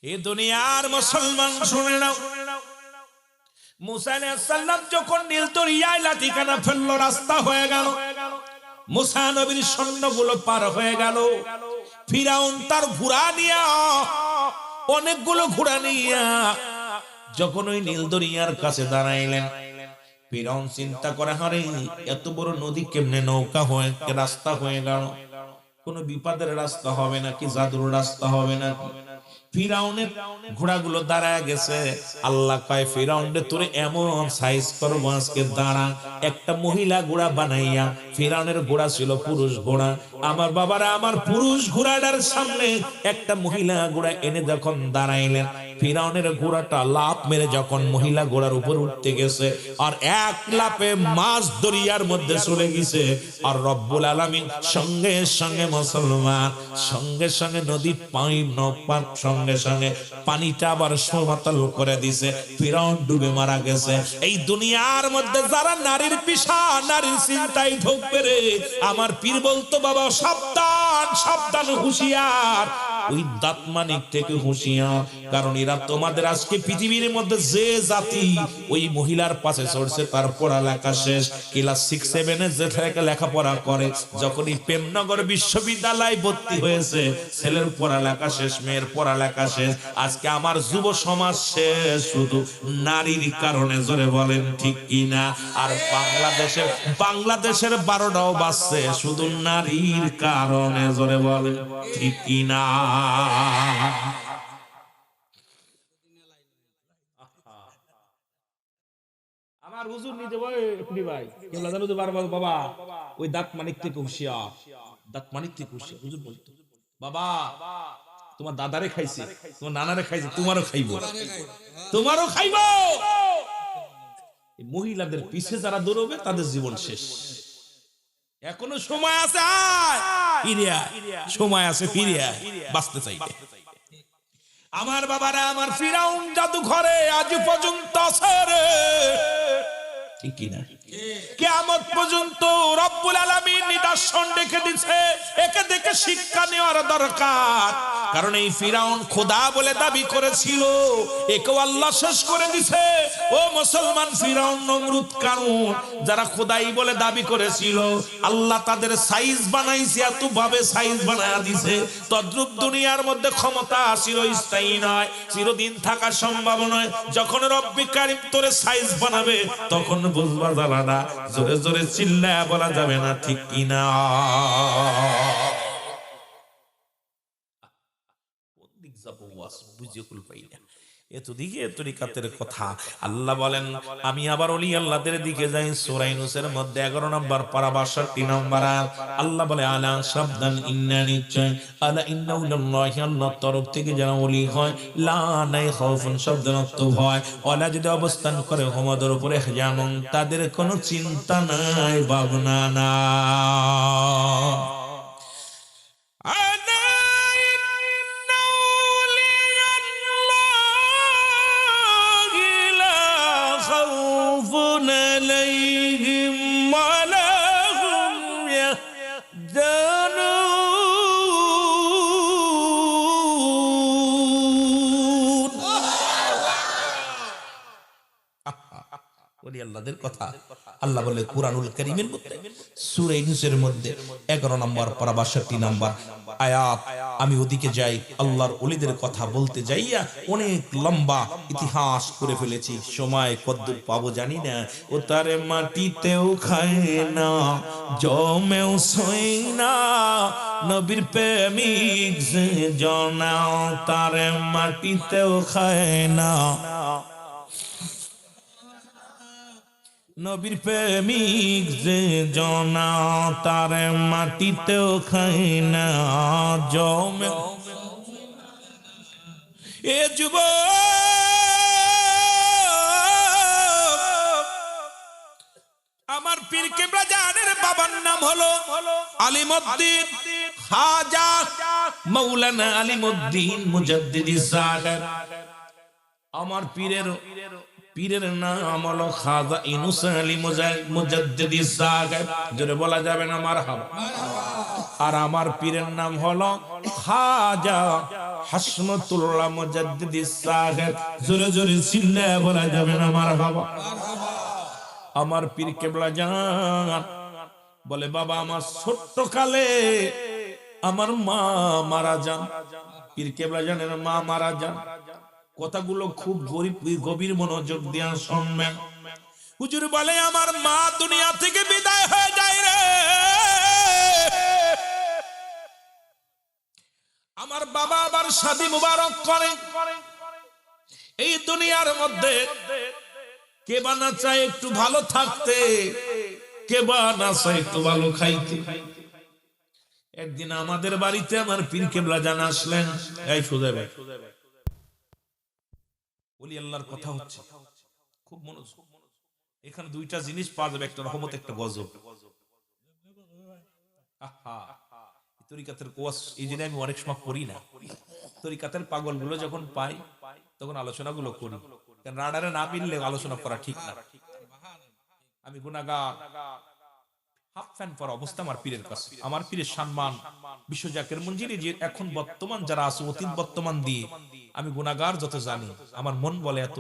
এই দুনিয়ার মুসলমান শুনে নাও, মুসা আলাইহিস সালাম যখন নীল দরিয়ায় লাঠিখানা ফেললো, রাস্তা হয়ে গেল, মুসা নবীর সৈন্যগুলো পার হয়ে গেল, ফিরাউন তার ঘোড়া নিয়া, অনেকগুলো ঘোড়া নিয়া যখন ওই নীল দরিয়ার কাছে দাঁড়াইলেন, ফিরাউন চিন্তা করে, হারে এত বড় নদী কেমনে নৌকা হয়ে রাস্তা হয়ে গেল, কোন বিপদের রাস্তা হবে নাকি, জাদুর রাস্তা হবে নাকি? ফিরাউনের ঘোড়াগুলো দাঁড়ায় গেছে। আল্লাহ কয় ফিরাউনে তোরে এমন সাইজ করব আজকে, দাঁড়া। একটা মহিলা ঘোড়া বানাইয়া, ফিরাউনের ঘোড়া ছিল পুরুষ ঘোড়া, আমার বাবারা আমার পুরুষ ঘোড়াটার সামনে একটা মহিলা ঘোড়া এনে যখন দাঁড়াইলেন, ফিরাউনের ঘোড়াটা লাফ মেরে যখন মহিলা ঘোড়ার উপর উঠতে গেছে, আর এক লাফে মাছ দরিয়ার মধ্যে চলে গেছে, আর রব্বুল আলামিন সঙ্গে সঙ্গে মুসলমান সঙ্গে সঙ্গে নদী পানি নপাক সঙ্গে সঙ্গে পানিটা আবার সমতল করে দিছে, ফিরাউন ডুবে মারা গেছে। এই দুনিয়ার মধ্যে যারা নারীর পিছা, নারীর চিন্তায় ঢুকবে রে, আমার পীর বলতো বাবা সাবধান সাবধান, হুঁশিয়ার, ওই দাঁতমানিক থেকে হুঁশিয়ার, কারণ এরা তোমাদের আজকে পৃথিবীর মধ্যে যে জাতি ওই মহিলার পাশে চড়ছে, তার পড়ালেখা শেষ, ক্লাস 6-7 যে লেখাপড়া করে, যখনই প্রেমনগর বিশ্ববিদ্যালয় ভর্তি হয়েছে, ছেলের পড়ালেখা শেষ, মেয়ের পড়ালেখা শেষ। আজকে আমার যুব সমাজ শেষ শুধু নারীর কারণে, জোরে বলেন ঠিক কিনা? আর বাংলাদেশের 12টাও বাজছে শুধু নারীর কারণে, জোরে বলেন ঠিক কিনা? আমার হুজুর নিজে ভাই কেবলা জানো তো বারবার, বাবা ওই দাঁত মানিক থেকে হুঁশিয়ার, দাঁত মানিক থেকে হুঁশিয়ার। হুজুর বলতো বাবা তোমার দাদারে খাইছে, তোমার নানারে খাইছে, তোমারও খাইবো, তোমারও খাইবো। মহিলাদের পিছে যারা দৌড়বে তাদের জীবন শেষ। এখনো সময় আছে, সময় আছে, ফিরে বাঁচতে চাইবে। আমার বাবারা আমার, ফিরাউন জাদুঘরে আজ পর্যন্ত আছে রে, ঠিক কিনা? কিয়ামত পর্যন্ত রব্বুল আলামিন নিদর্শন রেখে দিয়েছে, একে দেখে শিক্ষা নেওয়ার দরকার। কারণ এই ফিরাউন খোদা বলে দাবি করেছিল, একে আল্লাহ শেষ করে দিয়েছে। ও মুসলমান, ফিরাউন, নমরুদ, কারুন যারা খোদাই বলে দাবি করেছিল, আল্লাহ তাদের সাইজ বানাইছে, এত ভাবে সাইজ বানায়া দিয়েছে, তদ্রুপ দুনিয়ার মধ্যে ক্ষমতা ছিল স্থায়ী নয়, চিরদিন থাকা সম্ভব নয়। যখন রব্বি কারীম তোরে সাইজ বানাবে, তখন বুঝবা যাবে না, জোরে জোরে চিল্লায়া বলা যাবে না, ঠিক কিনা? কোন দিক যাবো বুঝে কুল পাই না, এতদিকে তরিকাতের কথা। আল্লাহ বলেন আমি আবার ওলি আল্লাহদের দিকে যাই। সূরা ইউনূসের মধ্যে 11 নম্বর পারা 62 নম্বর আয়াত। আল্লাহ বলে আলা সাবধান, ইন্না নিশ্চয়, আলা ইন্নাহু লিল্লাহি, আল্লাহর তরফ থেকে যারা ওলি হয়, লা নাই খাউফুন শব্দের অর্থ ভয়, ওয়ালা যদি অবস্থান করে হুমদের উপরে হিজানুন, তাদের কোনো চিন্তা নাই, ভাবনা না। আল্লাহদের কথা আল্লাহ বলে কুরআনুল কারীমের মধ্যে, সূরা ইউনূসের মধ্যে 11 নম্বর পারা 62 নম্বর আয়াত। আমি ওদিকে যাই, আল্লাহর ওলিদের কথা বলতে যাইয়া অনেক লম্বা ইতিহাস করে ফেলেছি, সময় কদ্দুর পাবো জানি না। ও তারে মাটিতেও খায় না, জমেও সই না, নবীর প্রেমিক যে জনাও, তারে মাটিতেও খায় না, নবীর প্রেমিক যে জনা তার মাটিতেও খায় না জমে। এ যুবক, আমার পীর কেবলা জানের বাবার নাম হলো আলিমউদ্দিন খাজা মাওলানা আলিমউদ্দিন মুজাদ্দিদি সাহেব। আমার পীরের নাম হলো খাজা ইউনুস আলী মুজাদ্দিদি সাহেব। জোরে বলা যাবে না মারহাবা। আর আমার পীরের নাম হলো খাজা হাসমতুল্লাহ মুজাদ্দিদি সাহেব। জোরে জোরে চিল্লায়ে বলা যাবে না মারহাবা। আমার পীর কেবলা জান বলে, বাবা আমার ছোট্ট কালে আমার মা মারা যান। পীর কেবলা জানের মা মারা যান। কথাগুলো খুব গভীর মনোযোগ দিয়ে শুনবেন। হুজুর বলে, আমার মা দুনিয়া থেকে বিদায় হয়ে যায় রে, আমার বাবা আবার শাদী মুবারক করে। এই দুনিয়ার মধ্যে কে বা না চায় একটু ভালো থাকতে, কে বা না চায় একটু ভালো খাইতে। একদিন আমাদের বাড়িতে আমার পীর কেবলা জান আসলেন। এই সুজয় ভাই, ওলি আল্লাহর কথা হচ্ছে, খুব মনোযোগ। এখানে দুইটা জিনিস পাওয়া যাবে, একটা রহমত, একটা গজব। তরিকাতের কোয়াস এই জন্য আমি অনেক সময় করি না। তরিকাতের পাগলগুলো যখন পাই তখন আলোচনাগুলো করি, কারণ রাডারে না মিললে আলোচনা করা ঠিক না। আমি গুনাহগার, হাফ ফ্যান পরা অবস্থা আমার পীরের কাছে। আমার পীরের সম্মান বিশ্বজাকের মঞ্জিরে যে এখন বর্তমান যারা আছে, অতীত বর্তমান দিয়ে আমি গুনাহগার যত জানি, আমার মন বলে এত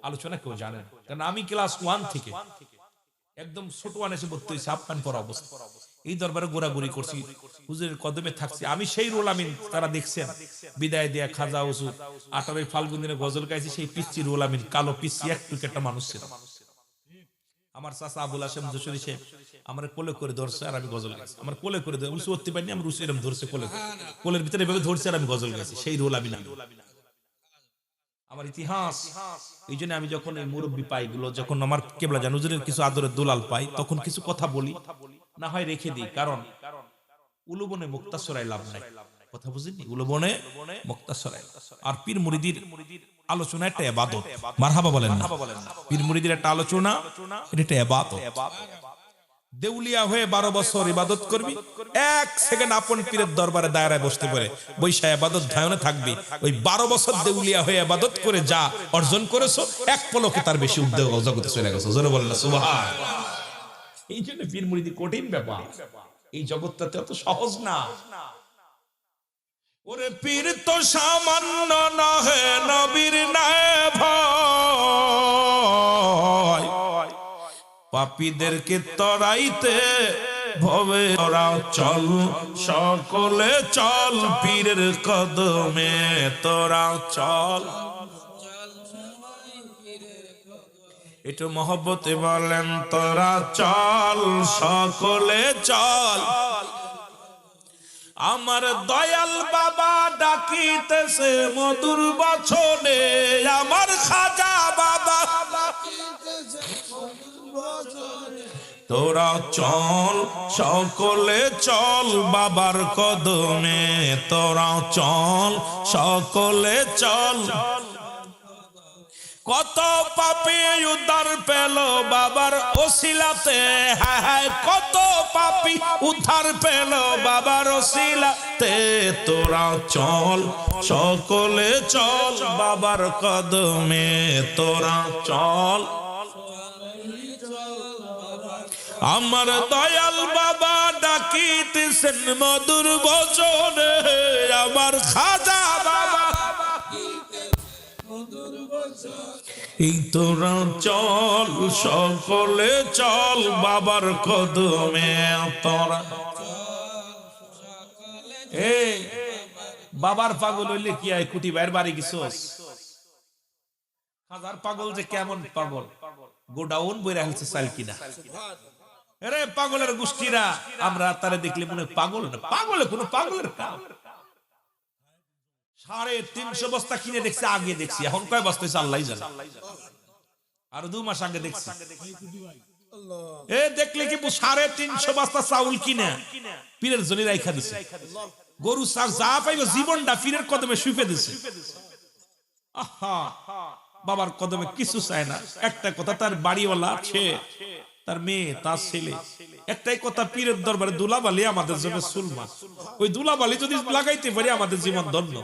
আলোচনা কেউ জানে না। কারণ আমি ক্লাস 1 থেকে একদম ছোট ওয়ান এসে ভর্তি হয়েছি, হাফ প্যান্ট পরা অবস্থা। এই দরবারে ঘোরাঘুরি করছি, হুজুরের কদমে থাকছি। আমি সেই রুল আমিন, তারা দেখছেন বিদায় দেয়া খাজা ওষুধ 18 ফাল্গুন দিনে গজল গাইছি, সেই পিচ্চি রুল আমিন, কালো পিচ্চি একটু একটা মানুষ ছিল। আমার চাচা আবুল হাশেম যশোরী সাহেব আমার কোলে করে ধরছে আর আমি গজল গাইছি। আমার কোলে করে ধরে বলছি উঠতে পারিনি, আমি রুচি এরকম ধরছে, কোলের ভিতরে এভাবে ধরছে আর আমি গজল গাইছি, সেই রুল আমিন। আমার ইতিহাস। এই জন্য আমি যখন এই মুরব্বী পাই গুলো, যখন আমার কেবলা জান হুজুরের কিছু আদরের দুলাল পাই, তখন কিছু কথা বলি, না হয় রেখে দিই। কারণ উলুবনে মুক্তাসরাই লাভ নাই, কথা বুঝিনি, উলুবনে মুক্তাসরাই। আর পীর মুরিদির আলোচনা একটা ইবাদত, মারহাবা বলেন না। পীর মুরিদির একটা আলোচনা, এটা একটা ইবাদত। দেউলিয়া হয়ে 12 বছর ইবাদত করবি, 1 সেকেন্ড আপন পীরের দরবারে দায়রায় বসতে পারে, বৈশা ইবাদত ধ্যানে থাকবি। ওই 12 বছর দেউলিয়া হয়ে ইবাদত করে যা অর্জন করেছো, এক পলকে তার বেশি উদ্যোগ জগতে চলে গেছো। জোরে বলেন না সুবহানাল্লাহ। এই জন্য পীর মুরিদি কঠিন ব্যাপার, এই জগৎটাতে অত সহজ না। ওরে পীর তো সামান্য নহে, নবীর নাই ভয়, পাপীদেরকে তরাইতে ভবে ওরা চল, সকলে চল পীরের কদমে তোরা চল। একটু মহব্বতে বলেন, তোরা চল সকলে চল। আমার দয়াল বাবা ডাকিতেছে মধুর বচনে, আমার খাজা বাবা তোরা চল সকলে চল বাবার কদমে, তোরা চল সকলে চল। কত পাপী উদ্ধার পেল বাবার ওসিলাতে, হায় হায় কত পাপী উদ্ধার পেল বাবার ওসিলাতে। তোরা চল সকলে চল বাবার কদমে, তোরা চল। আমার দয়াল বাবা ডাকিতেছেন মধুর বচনে, আমার খাজা বাবা এই তোরা চল সকলে চল বাবার কদমে তোরা। এই বাবার পাগল হইলে কি হয়, কুটি ভাইয়ের বাড়ি গেছস? খাজার পাগল যে কেমন পাগল, গোডাউন বইরা হচ্ছে চাল কিনা। আরে পাগলের গোষ্ঠীরা, আমরা তারে দেখলে মনে পাগল না, পাগলে কোনো পাগলের কাম। 350 বস্তা কিনে দেখছি, আগে দেখছি, এখন কয় বস্তা হয়েছে আল্লাহ জানে। আর 2 মাস আগে দেখছি। এ দেখলে কি 350 বস্তা চাউল কিনা পীরের জন্য রাইখা দিছে। গরু ছাগ যা পাইব জীবনটা পীরের কদমে শুইপে দিছে। আহা, বাবার কদমে কিছু চায় না। একটা কথা, তার বাড়িওয়ালা আছে, তার মেয়ে, তার ছেলে, একটাই কথা, পীরের দরবারে দুলাবালি আমাদের জন্য সুলমা। ওই দুলাবালি যদি লাগাইতে পারি আমাদের জীবন ধন্য।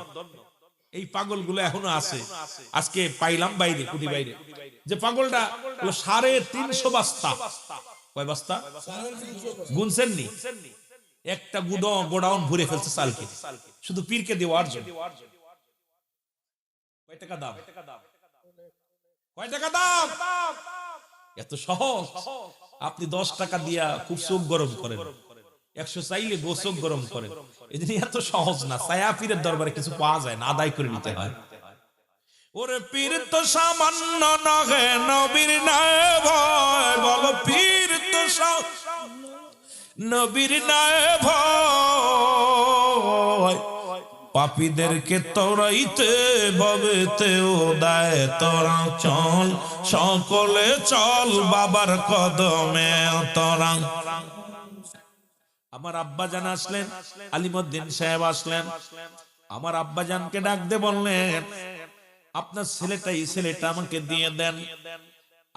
এই পাগলগুলো এখনো আছে। আজকে পাইলাম বাইরে, কুটি বাইরে, যে পাগলটা 350 বস্তা, কয় বস্তা গুনছেন নি, একটা গোডাউন ভরে ফেলছে চালকে, শুধু পীরকে দেওয়ার জন্য। কয় টাকা দাম? কয় টাকা দাম? এত সহজ। আপনি 10 টাকা দিয়া খুব চোখ গরম করেন, 100 চাইলে চোখ গরম করেন। এই জন্য এত সহজ না। ছায়া পীরের দরবারে কিছু পাওয়া যায় না, আদায় করে নিতে হয়। ওরে পীর তো সামান্য নহে, নবীর নাই ভয়, বলো পীর তো নবীর নাই ভয়, পাপীদেরকে তোরাইতে ভবেতেও দেয় তোরা, চল সকলে চল বাবার কদমে তোরা। আমার আব্বা জান আসলেন, আলিমউদ্দিন সাহেব আসলেন। আমার আব্বা জানকে ডাক দিয়ে বললেন, আপনার ছেলেটা আমাকে দিয়ে দেন।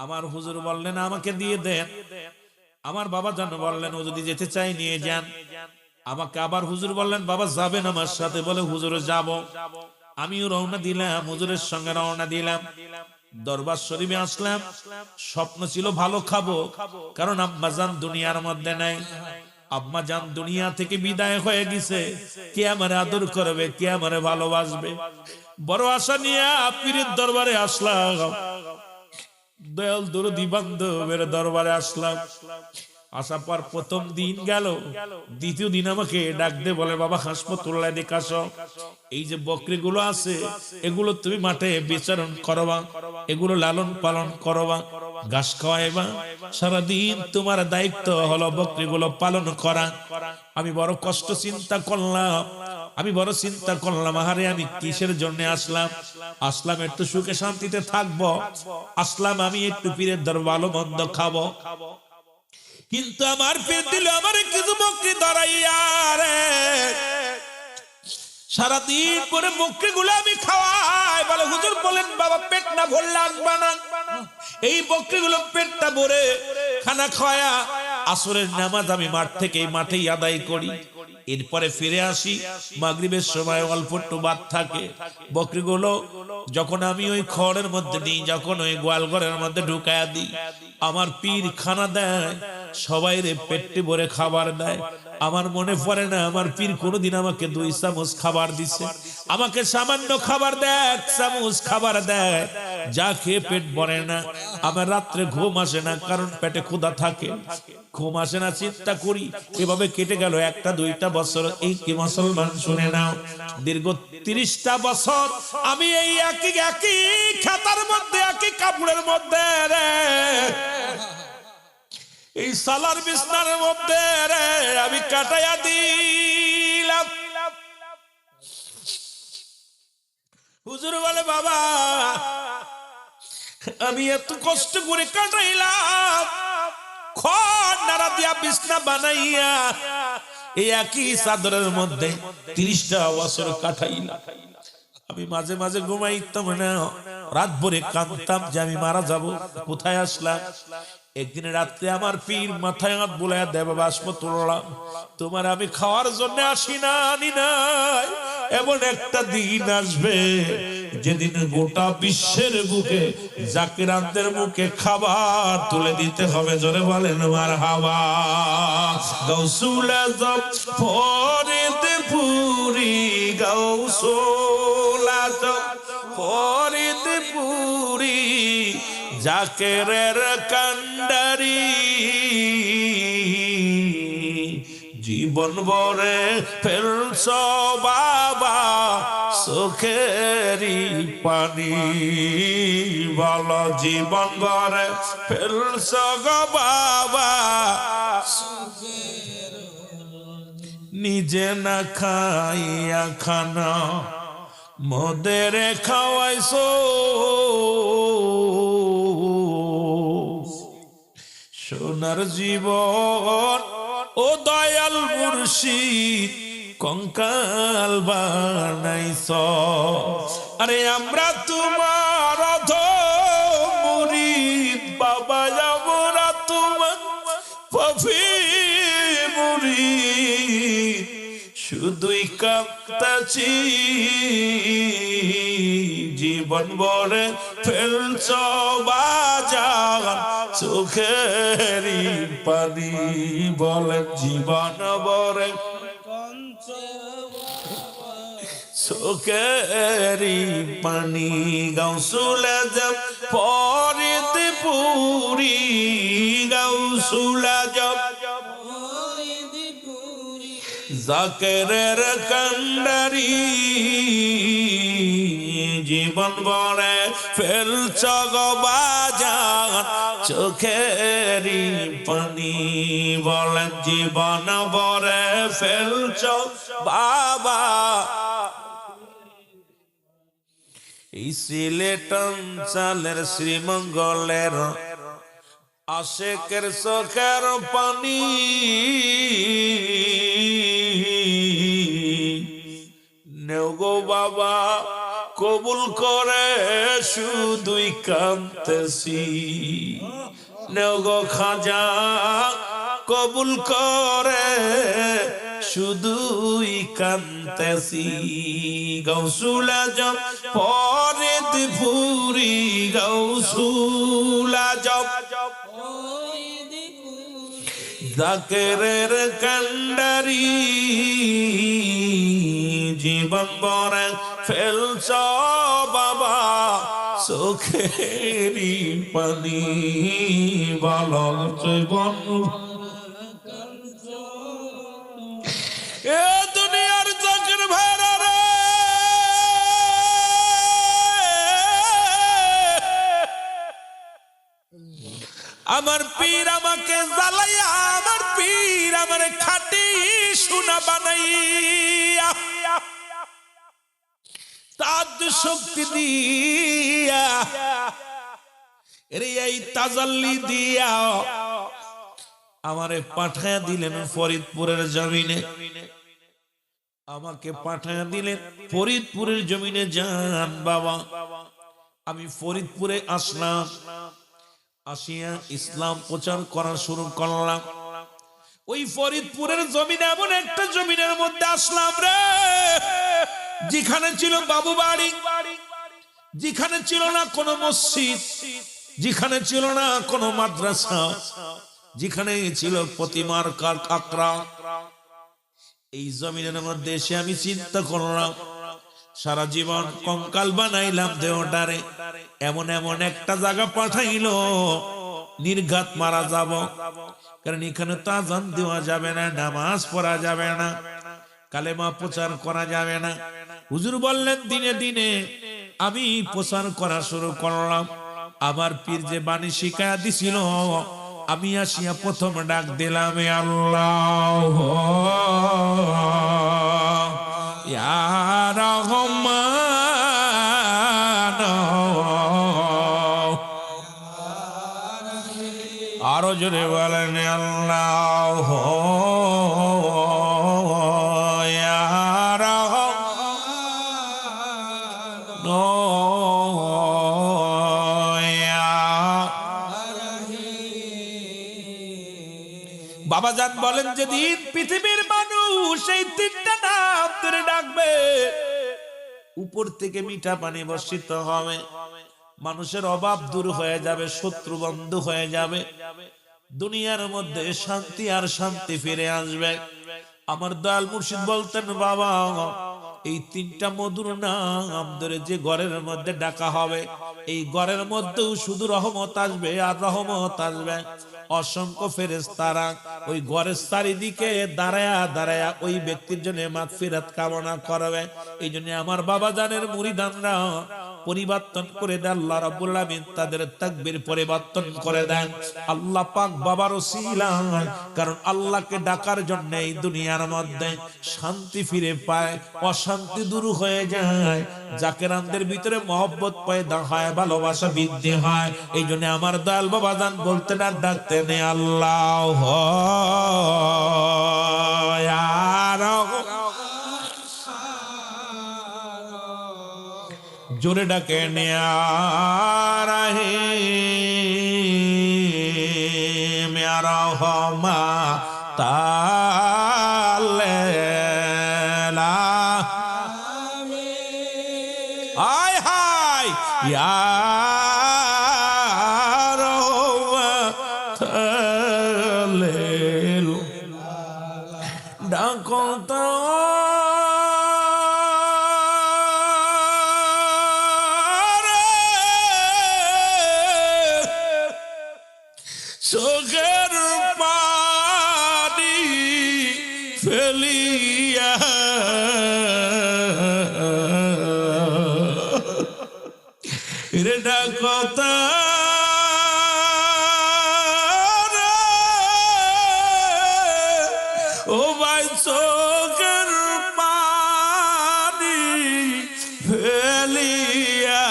আমার হুজুর বললেন, আমাকে দিয়ে দেন। আমার বাবা জান বললেন, ও যদি যেতে চাই নিয়ে যান। আমাকে আবার হুজুর বললেন, বাবা যাবেন আমার সাথে? বলে, হুজুর যাব। আমিও রওনা দিলাম, হুজুরের সঙ্গে রওনা দিলাম। দরবার শরীফে আসলাম। স্বপ্ন ছিল ভালো খাবো, কারণ আব্বা জান দুনিয়ার মধ্যে নাই। আম্মা জান দুনিয়া থেকে বিদায় হয়ে গেছে। কে আমারে আদর করবে, কে আমারে ভালোবাসবে? বড় আশা নিয়ে পীরের দরবারে আসলাম, দয়াল দরদি বান্ধবের দরবারে আসলাম। আসার পর প্রথম দিন গেল, দ্বিতীয় দিন আমাকে ডাক দে বলে, বাবা হাসপাতালে দেখে আসো। এই যে বকরিগুলো আছে, এগুলো তুমি মাঠে বিচরণ করবা, এগুলো লালন পালন করবা, ঘাস খাওয়াইবা। সারাদিন তোমার দায়িত্ব হলো বকরিগুলো পালন করা। আমি বড় কষ্ট চিন্তা করলাম, আহারে আমি কিসের জন্য আসলাম একটু সুখে শান্তিতে থাকবো, আসলাম আমি একটু পীরের দরবার ভালো মন্দ খাবো। কিন্তু আমার পীর দিল আমার কিছু বকরি ধরাইয়া রে, সারাদিন পরে বকরি গুলো আমি খাওয়াই। বলে, হুজুর বলেন, বাবা পেট না ভরলে আসবা না। এই বকরি গুলো পেটটা ভরে খানা খাওয়া, আসরের নামাজ আমি মাঠেই আদায় করি। এরপরে ফিরে আসি, মাগরিবের সময় অল্প একটু বাদ থাকে। বকরিগুলো যখন আমি ওই খড়ের মধ্যে নিই, যখন ওই গোয়াল ঘরের মধ্যে ঢুকায়া দিই, আমার পীর খানা দেয়, সবাই রে পেটে ভরে খাবার দেয়। আমার মনে পড়ে না আমার পীর কোনদিন আমাকে 2 চামচ খাবার দিছে। আমাকে সামান্য খাবার দেয়, 1 চামচ খাবার দেয়, যা খেয়ে পেট ভরে না। আমার রাত্রে ঘুম আসে না, কারণ পেটে ক্ষুধা থাকে, ঘুম আসে না। চিন্তা করি, এভাবে কেটে গেল 1-2 বছর। এই কি মুসলমান, শুনে নাও, দীর্ঘ 30টা বছর আমি এই একই খাতার মধ্যে, একই কাপড়ের মধ্যে রে, এই সালার বিছনার মধ্যে রে আমি কাটাইয়া দিলাম। হুজুর বলে, বাবা আমি এত কষ্ট করে কাটাইলাম, খড় নাড়া দিয়া বিছনা বানাইয়া এই একই চাদরের মধ্যে 30টা বছর কাটাইলাম। আমি মাঝে মাঝে ঘুমাইতাম না, রাত ভরে কাঁদতাম যে আমি মারা যাব, কোথায় আসলাম। একদিন রাত্রে আমার পীর মাথায় হাত বুলাইয়া দেয়, বাবা হাসপাতাল, তোমার আমি খাওয়ার জন্য আসি না, আনি নাই। এমন একটা দিন আসবে যেদিন গোটা বিশ্বের বুকে জাকিরানদের মুখে খাবার তুলে দিতে হবে। জোরে বলেন মারহাবা। গাউসুল আজম ফরিদপুরি, গাউসুল আজম ফরিদপুরি, জাকেরের কান্ডারি, জীবন ভরে ফেলছ বাবা চোখেরই পানি, বল জীবন ভরে ফেলছ গো বাবা, নিজে না খাইয়া খানা মোদের খাওয়াইছো। সোনার জীবন ও দয়াল মুর্শিদ কঙ্কাল বানাইছ। আরে আমরা তোমার মুরিদ বাবা, আমরা তোমার পাপী মুরিদ, শুধুই কাঁদতাছি জীবন ভরে ফেলছ বাজার চোখেরই পানি। বলেন জীবন ভরে চোখেরই পানি। গাউসুল আজম ফরিদপুরি, গাউসুল আজম জাকেরের কান্ডারি, জীবন ভরে ফেলছ গো বাজার চোখেরই পানি। বলেন জীবন ভরে ফেলছ বাবা। এই সিলেট অঞ্চলের শ্রীমঙ্গলের আশেকের চোখের পানি, নেও গো বাবা কবুল করে শুধুই কাঁদতেছি। নেও গো খাজা কবুল করে শুধুই কাঁদতেছি। গাউসুল আজম ফরিদপুরি, গাউসুল আজম জাকেরের কান্ডারি, জীবন ভরে ফেলছ বাবা চোখেরই পানি। বলো জীবন এ দুনিয়ার জাকের ভাইরা রে, আমার পীর আমাকে জ্বালাইয়া, আমার পীর আমার খাঁটি সোনা বানাইয়া, তার শক্তি দিয়া এই তাজাল্লি দিয়া আমারে পাঠায়া দিলেন ফরিদপুরের জমিনে। আমাকে পাঠায়া দিলেন ফরিদপুরের জমিনে। যান বাবা, আমি ফরিদপুরে আসলাম, আসিয়া ইসলাম প্রচার করা শুরু করলাম। ওই ফরিদপুরের জমিনে এমন একটা জমিনের মধ্যে আসলাম রে, যেখানে ছিল বাবু বাড়ি, যেখানে ছিল না কোনো মসজিদ, যেখানে ছিল না কোনো মাদ্রাসা, যেখানে ছিল প্রতিমার আখড়া। এই জমিনের মধ্যে এসে আমি চিন্তা করলাম, সারা জীবন কঙ্কাল বানাইলাম দেহটারে, এমন এমন একটা জায়গা পাঠাইলো নির্ঘাত মারা যাব। কারণ এখানে তো আযান দেওয়া যাবে না, নামাজ পড়া যাবে না, কালেমা প্রচার করা যাবে না। হুজুর বললেন দিনে দিনে আমি প্রচার করা শুরু করলাম। আমার পীর যে বাণী শিখায়া দিছিল, আমি আসিয়া প্রথম ডাক দিলাম আল্লাহ ইয়া রহমান, আরো জোরে বলেন আল্লাহ ইয়া বাবাজান বলেন যেদিন পৃথিবীর মানুষ এই তিনটা নাম ধরে ডাকবে, উপর থেকে মিঠা পানি বর্ষিত হবে, মানুষের অভাব দূর হয়ে যাবে, শত্রু বন্ধ হয়ে যাবে, দুনিয়ার মধ্যে শান্তি আর শান্তি ফিরে আসবে। আমার দয়াল মুর্শিদ বলতেন বাবা, এই তিনটা মধুর নাম ধরে যে ঘরের মধ্যে ডাকা হবে, এই ঘরের মধ্যেও শুধু রহমত আসবে আর রহমত আসবে। অসংখ্য ফেরেশতারা ওই ঘরের চারিদিকে দাঁড়ায়া দাঁড়ায়া ওই ব্যক্তির জন্য মাগফিরাত কামনা করবে। এই জন্য আমার বাবা জানের মুরিদানরা পরিবর্তন করে দেন আল্লাহ রাব্বুল আলামিন, তাদের তাকবীর পরিবর্তন করে দেন আল্লাহ পাক বাবার ওসিলায়। কারণ আল্লাহকে ডাকার জন্য এই দুনিয়ার মধ্যে শান্তি ফিরে পায়, অশান্তি দূর হয়ে যায়, জাকেরানদের ভিতরে মহব্বত পয়দা হয়, ভালোবাসা বৃদ্ধি হয়। এই জন্য আমার দয়াল বাবা জান বলতেন আর ডাকতেন আল্লাহ জোরে ডাকে মেরা হমা তালেলা আয় হায় ইয়ার তালেলো ডাকো তো চোখের পানি ফেলিয়া রেডা কথা ও ভাই চোখের পানি ফেলিয়া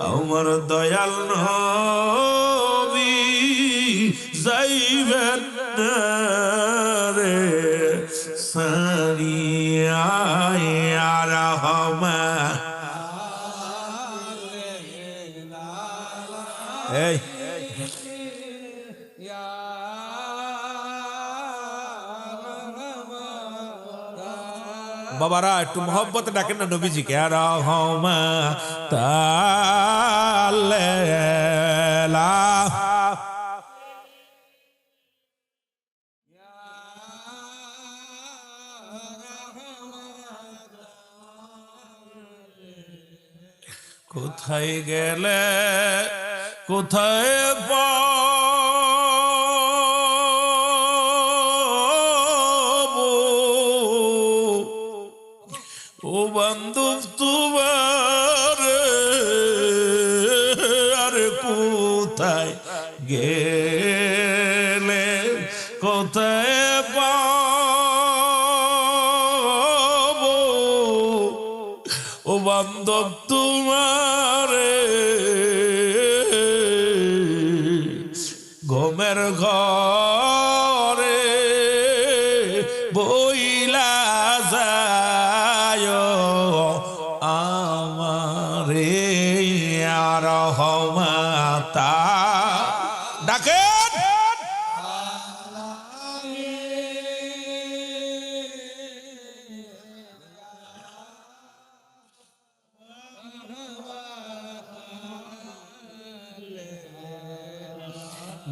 আমার দয়াল নবী যাইবেন রে সারিয়া রহমা। এই বাবারা একটু মোহব্বত ডাকেন না নবীজিকে রহমা তালেলা কোথায় গেলে কোথায় পাবো ও বান্ধব তোমার, আরে কোথায় গেলে কোথায় পাবো ও বান্ধব তোমারে, ঘুমের ঘরে বইলা যায় আমারে আর রহমাতা ডাকেন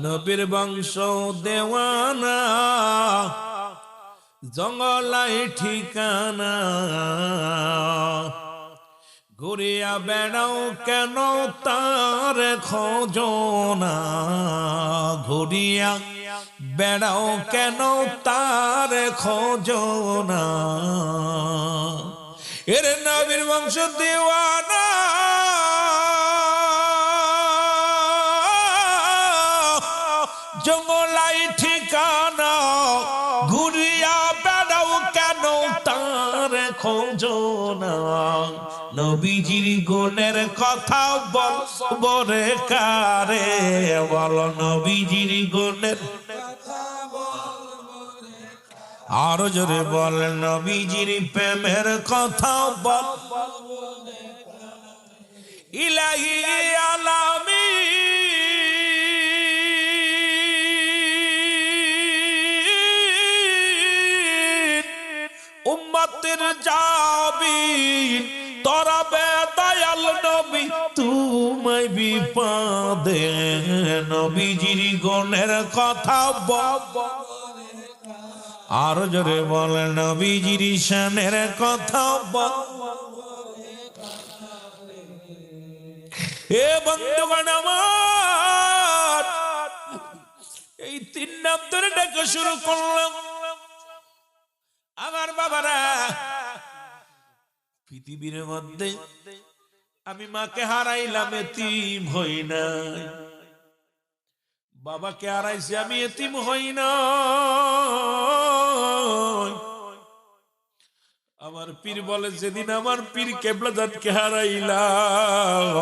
নবীর বংশ দেওয়ানা জঙ্গলাই ঠিকানা, ঘুরিয়া বেড়াও কেন তার খোঁজনা, ঘুরিয়া বেড়াও কেন তার খোঁজনা, এর নবীর বংশ দেওয়ানা জঙ্গলাই ঠিকানা, ঘুরিয়া বেড়াও কেন তার খোঁজনা, নবীজির গুণের কথা বল বরে কারে বল, নবীজির গুণের আরো জোরে বল, নবীজির প্রেমের কথা বল, ইলাহি আলামিন উম্মতের জাবিন তরাবে দয়াল নবী তুমি বিপদে, নবীজির গুণের কথা বল আর জোরে বল, নবীজির শানের কথা বল। এ বন্ধুগণ আমার এই তিন নাম ধরে ডাকা শুরু করলাম। আমার বাবারা পৃথিবীর মধ্যে আমি মাকে হারাইলাম, এতিম হই নাই। বাবাকে হারাইছি, আমি এতিম হই নাই। আমার পীর বলে, যেদিন আমার পীর কেবলাজাতকে হারাইলাম,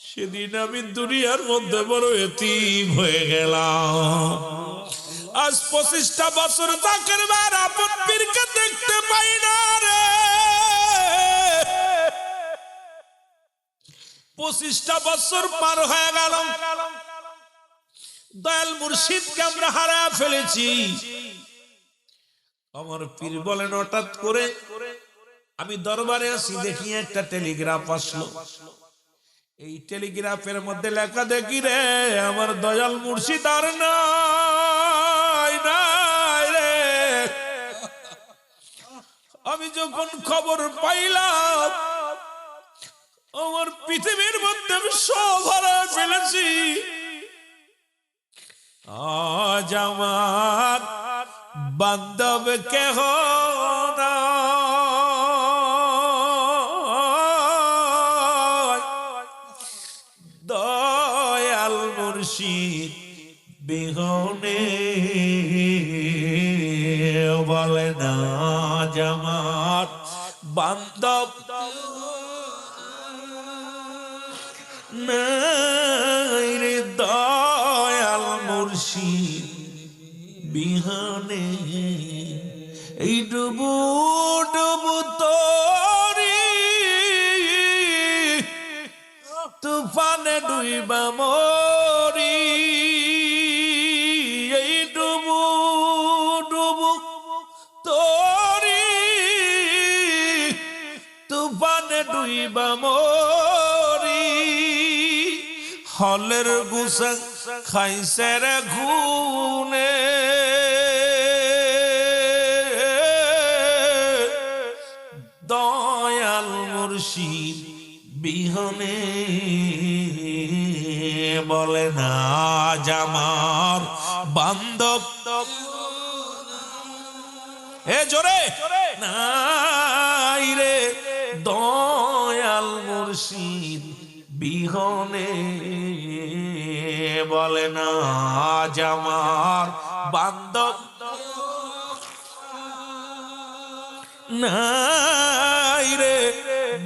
সেদিন আমি দুনিয়ার মধ্যে বড় এতিম হয়ে গেলাম। আজ 25টা বছর জাকের বার আপন পীরকে দেখতে পাই না রে। 25টা বছর পার হয়ে গেল, দয়াল মুর্শিদকে আমরা হারায় ফেলেছি। আমার পীর বলেন, হঠাৎ করে আমি দরবারে আছি, দেখি একটা টেলিগ্রাফ আসলো। এই টেলিগ্রাফের মধ্যে লেখা, দেখি রে আমার দয়াল মুর্শিদ আর নাই নাই রে। আমি যখন খবর পাইলাম আমার পৃথিবীর মধ্যে আমি সব হারায় ফেলেছি। আজ আমার বান্ধব কেহ নাই, দয়াল মুর্শিদ বিহনে বলে না আমার বান্ধব নাই রে। দয়াল মুর্শিদ বিহনে এই ডুবু ডুবু তোরি তুফানে ডুইবা মরি। এই ডুবু ডুবু তোরি তুফানে ডুইবা মরি। হলের গুসা খাইছে রে ঘুনে, দয়াল মুর্শিদ বিহনে বলে না আমার বান্ধব এ জোরে নাই রে। দয়াল মুর্শিদ বিহনে বলে না আমার বান্ধব নাই রে।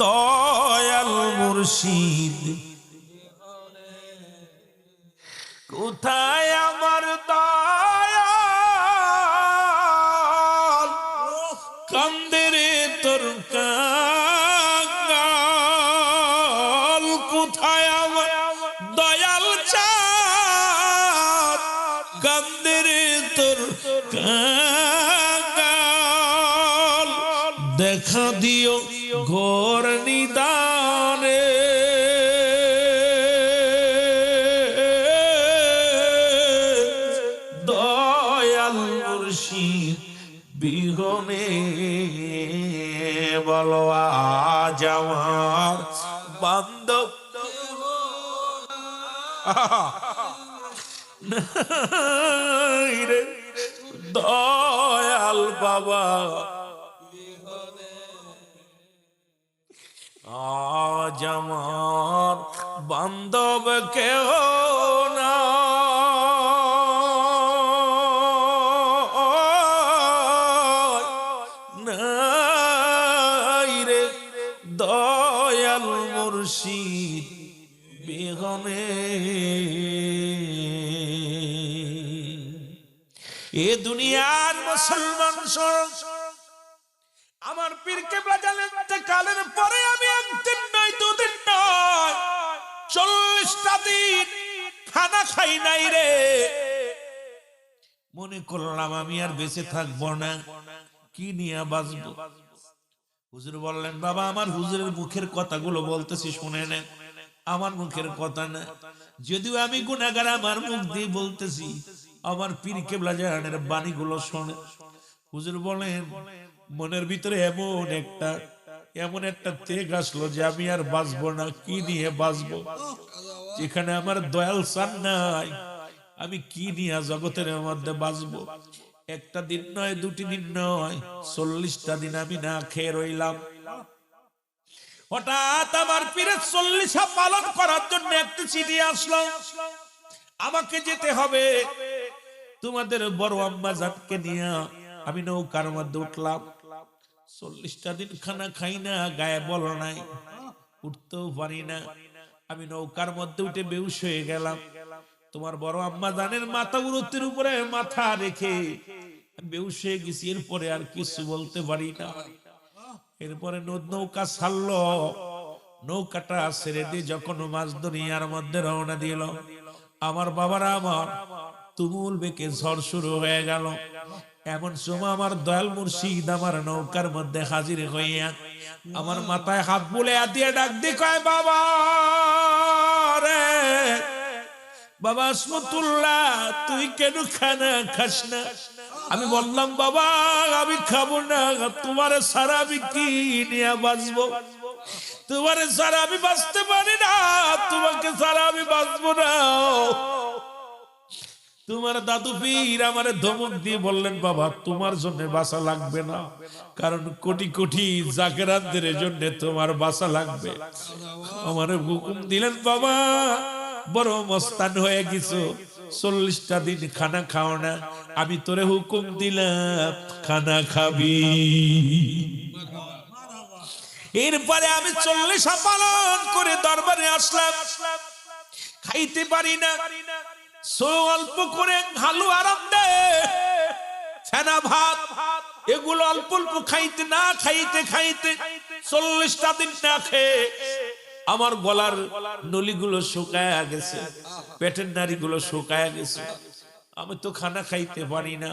দয়াল মুর্শিদ কোথায় আমার দয়াল, কান্দে রে তোর কাঙ্গাল। কোথায় আমার দয়াল চাঁদ, কান্দে রে তোর কাঙ্গাল। দেখা দিও ঘোর নিদানে, দয়াল মুর্শিদ বিহনে বলো আজ আমার বান্ধব নাই রে। দয়াল বাবা আজ আমার বান্ধব কেহ নাই রে। দয়াল মুর্শিদ বিহনে এ দুনিয়ার মুসলমান আমার পীর কেবলা জানেন কালের পরে আমি একদিন নয় দুদিন নয় 40টা দিন খানা খাই নাই রে। মনে করলাম আমি আর বেঁচে থাকবো না, কি নিয়ে বাঁচবো। হুজুর বললেন, বাবা আমার হুজুরের মুখের কথাগুলো বলতেছি শুনে নেন, আমার মুখের কথা না। যদিও আমি গুনাহগার, আমার মুখ দিয়ে বলতেছি, আমার পীর কেবলা জানের বাণীগুলো শোনে। হুজুর বলেন, মনের ভিতরে এমন একটা তেগ আসলো যে আমি আর বাঁচবো না। কি নিয়ে বাঁচবো, যেখানে আমার দয়াল চান নাই, আমি কি নিয়ে জগতের মধ্যে বাঁচবো। একটা দিন নয়, দুটি দিন নয়, 40টা দিন আমি না খেয়ে রইলাম। হঠাৎ আমার পীরের 40 পালন করার জন্য একটা চিঠি আসলো, আমাকে যেতে হবে তোমাদের বড় আম্মা জানকে নিয়ে। আমি নৌকার মধ্যে উঠলাম, 40টা দিন খানা খাই না, গায়ে বল নাই, উঠতেও পারি না। আমি নৌকার মধ্যে উঠে বেহুশ হয়ে গেলাম। তোমার বড় আম্মা জানের মাথা উরুতের উপরে মাথা রেখে বেহুশ হয়ে গেছি। এরপরে আর কিছু বলতে পারি না। এরপরে নৌকা ছাড়লো, নৌকাটা ছেড়ে দিয়ে যখন মাছ দুনিয়ার মধ্যে রওনা দিল, আমার বাবারা আমার তুমুল বেগে ঝড় শুরু হয়ে গেল। এমন সময় আমার দয়াল মুর্শিদ আমার নৌকার মধ্যে হাজির হইয়া আমার মাথায় হাত বুলে দিয়ে ডাক দিয়ে কয়, বাবা রে, বাবা আসমতুল্লাহ, তুই কেন খানা খাস না? আমি বললাম, বাবা আমি খাবো না, তোমারে ছাড়া আমি কি নিয়ে বাঁচবো? তোমারে ছাড়া আমি বাঁচতে পারি না, তোমাকে ছাড়া আমি বাঁচবো না। তোমার দাদু পীর আমারে ধমক দিয়ে বললেন, বাবা তোমার জন্য বাঁচা লাগবে না, কারণ কোটি কোটি জাকেরাতদের জন্য তোমার বাঁচা লাগবে। আমার হুকুম দিলেন, বাবা বড় মস্তান হয়ে গেছো, 40টা দিন খানা খাও না, আমি তোরে হুকুম দিলাম খানা খাবি। এরপরে আমি 40 পালন করে দরবারে আসলাম, খাইতে পারি না, অল্প করে ভালো আরাম দেয় ছানা ভাত, এগুলো অল্প অল্প খাইতে না খাইতে খাইতে 40টা দিন না খেয়ে আমার গলার নলিগুলো শুকায়া গেছে, পেটের নাড়িগুলো শুকায়া গেছে। আমি তো খানা খাইতে পারি না।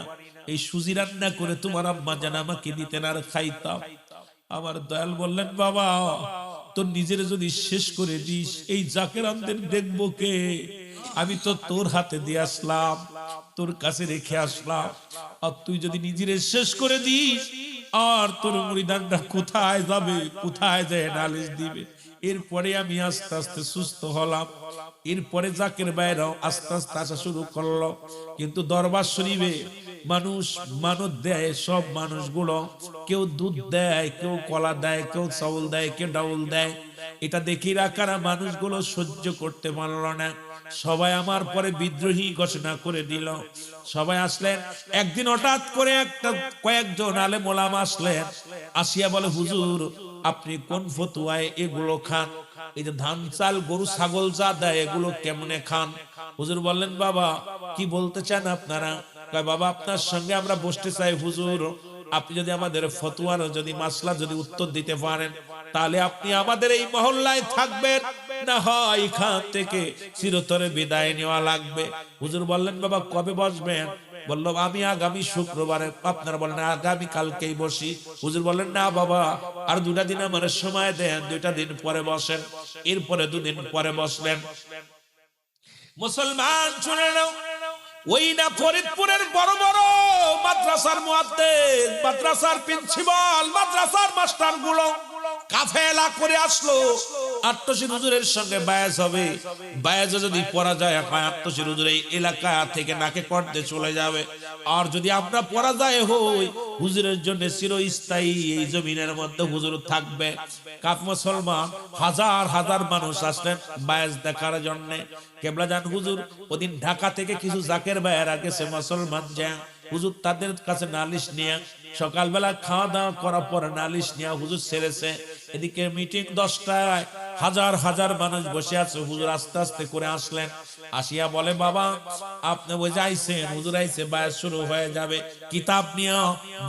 এই সুজি রান্না করে তোমার আম্মা জান আমাকে দিতেন, আর খাইতাম। আমার দয়াল বললেন, বাবা তোর নিজের যদি শেষ করে দিস, এই জাকেরানদের দেখবো কে? আমি তো তোর হাতে দিয়ে আসলাম, তোর কাছে রেখে আসলাম, আর তুই যদি নিজের শেষ করে দিস, আর তোর মুরিদানরা কোথায় যাবে, কোথায় যায় নালিশ দিবে? এরপরে আমি আস্তে আস্তে সুস্থ হলাম। এরপরে জাকের বাইরেও আস্তে আস্তে আসা শুরু করলো। কিন্তু দরবার শরীফে মানুষ মানত দেয়, সব মানুষগুলো কেউ দুধ দেয়, কেউ কলা দেয়, কেউ চাউল দেয়, কেউ ডাউল দেয়। এটা দেখি রাখারা মানুষগুলো সহ্য করতে পারল না, সবাই আমার পরে বিদ্রোহী ঘোষণা করে দিল। সবাই আসলেন। একদিন হঠাৎ করে কয়েকজন আলেম ওলামা আসলেন, আসিয়া বলে, হুজুর আপনি কোন ফতুয়ায় এগুলো খান? এই যে ধান চাল গরু ছাগল যা দেয় এগুলো কেমনে খান? হুজুর বললেন, বাবা কি বলতে চান আপনারা? বাবা আপনার সঙ্গে আমরা বসতে চাই হুজুর, আপনি যদি আমাদের ফতুয়ার যদি মাসলা যদি উত্তর দিতে পারেন, তাহলে আপনি আমাদের এই মহল্লায় থাকবেন, না হয় এখান থেকে চিরতরে বিদায় নেওয়া লাগবে। হুজুর বললেন, বাবা কবে বসবেন? বলল, আমি আগামী শুক্রবারে। আপনারা বলেন আগামী কালকেই বসি। হুজুর বললেন, না বাবা আর 2টা দিন আমার সময় দেন, 2টা দিন পরে বসেন। এরপরে 2 দিন পরে বসলেন। মুসলমান শুনে নাও, ওই না ফরিদপুরের বড় বড় মাদ্রাসার মুয়াদ্দিস, মাদ্রাসার প্রিন্সিপাল, মাদ্রাসার মাস্টার গুলো কাফেলা করে আসলো। আত্মশীর হুজুরের সঙ্গে বায়াজ হবে, বায়াজে যদি পড়া যায় আত্মশীর হুজুর এই এলাকা থেকে নাকে করতে চলে যাবে। আর যদি আমরা পরাজয় হই, হুজুরের জন্য চিরস্থায়ী এই জমিনের মধ্যে হুজুর থাকবে। কাফ মুসলমান হাজার হাজার মানুষ আসলেন বায়াজ দেখার জন্য। কেবলা জান হুজুর ওদিন ঢাকা থেকে কিছু জাকের ভাইয়েরা গেছে মুসলমান যা, হুজুর তাদের কাছে নালিশ নিয়ে সকালবেলা খাওয়া দাওয়া করার পর নালিশ নিয়ে হুজুর ছেড়েছে। এদিকে মিটিং 10টায়, হাজার হাজার মানুষ বসে আছে। হুজুর আস্তে আস্তে করে আসলেন, আসিয়া বলে, বাবা আপনি ওই যাইছেন, হুজুর আইছে, বায়াত শুরু হয়ে যাবে। কিতাব নিয়ে,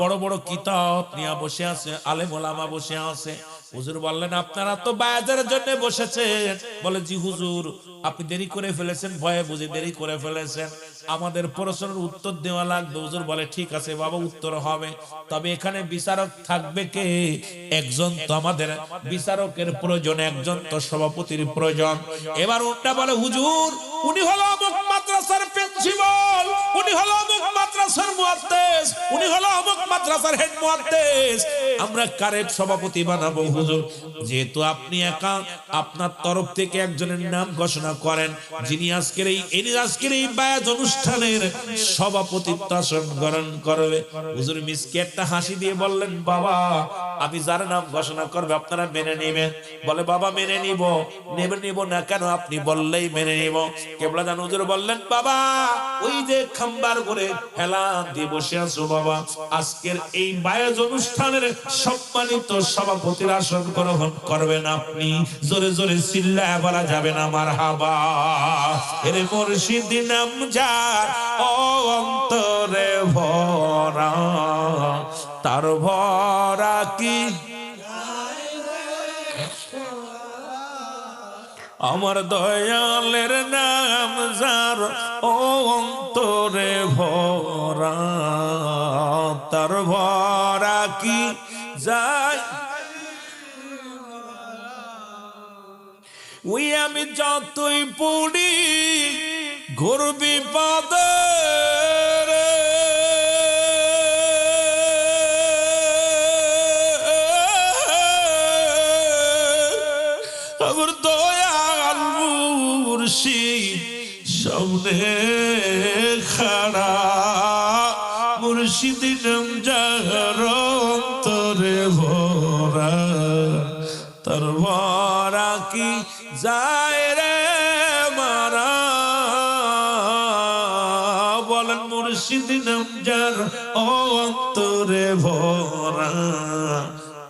বড় বড় কিতাব নিয়ে বসে আছে, আলেম ওলামা বসে আছে। হুজুর বললেন, আপনারা তো বায়াতের জন্য বসেছেন। বলে, জি হুজুর আপনি দেরি করে ফেলেছেন, ভয়ে বুঝে দেরি করে ফেলেছেন, আমাদের প্রশ্নের উত্তর দেওয়া লাগবে। হুজুর বলে, ঠিক আছে বাবা উত্তর হবে, তবে এখানে বিচারক থাকবে কে? একজন তো আমাদের বিচারকের প্রয়োজন, একজন তো সভাপতির প্রয়োজন। এবার ওটা বলে, হুজুর উনি হলো অমুক মাদ্রাসার প্রিন্সিপাল, উনি হলো অমুক মাদ্রাসার মুয়াদ্দিস, উনি হলো অমুক মাদ্রাসার হেড মুয়াদ্দিস, আমরা কারে সভাপতি বানাবো? হুজুর যেহেতু আপনি একা, আপনার তরফ থেকে একজনের নাম ঘোষণা করেন, যিনি আজকের এই বায়াত অনুষ্ঠানের সভাপতিত্ব আসন গ্রহণ করবে। হুজুর মিসকে একটা হাসি দিয়ে বললেন, বাবা আমি যার নাম ঘোষণা করবে আপনারা মেনে নেবেন। বলে বাবা মেনে নিব না কেন, আপনি বললেই মেনে নিব। কেবলা জান হুজুর বললেন বাবা ওই যে খাম্বার করে হেলান দিয়ে বসে আছো বাবা, আজকের এই বায়াজ অনুষ্ঠানের সম্মানিত সভাপতির আসন গ্রহণ করবেন আপনি। জোরে জোরে চিল্লায় বলা যাবে না মারহাবা। এর মুর্শিদ নাম যার অন্তরে ভরা, তার ভরা কি আমার দয়ালের নাম যার অন্তরে ভরা, তার ভরা কি যায়। ওই আমি যতই পড়ি ঘোর বিপদে আমার দয়াল মুর্শিদ সামনে খাড়া, মুর্শিদ নাম যার অন্তরে ভরা, তার ভরা কি যায় রে মারা। বলেন মুর্শিদ নাম যার অন্তরে ভরা,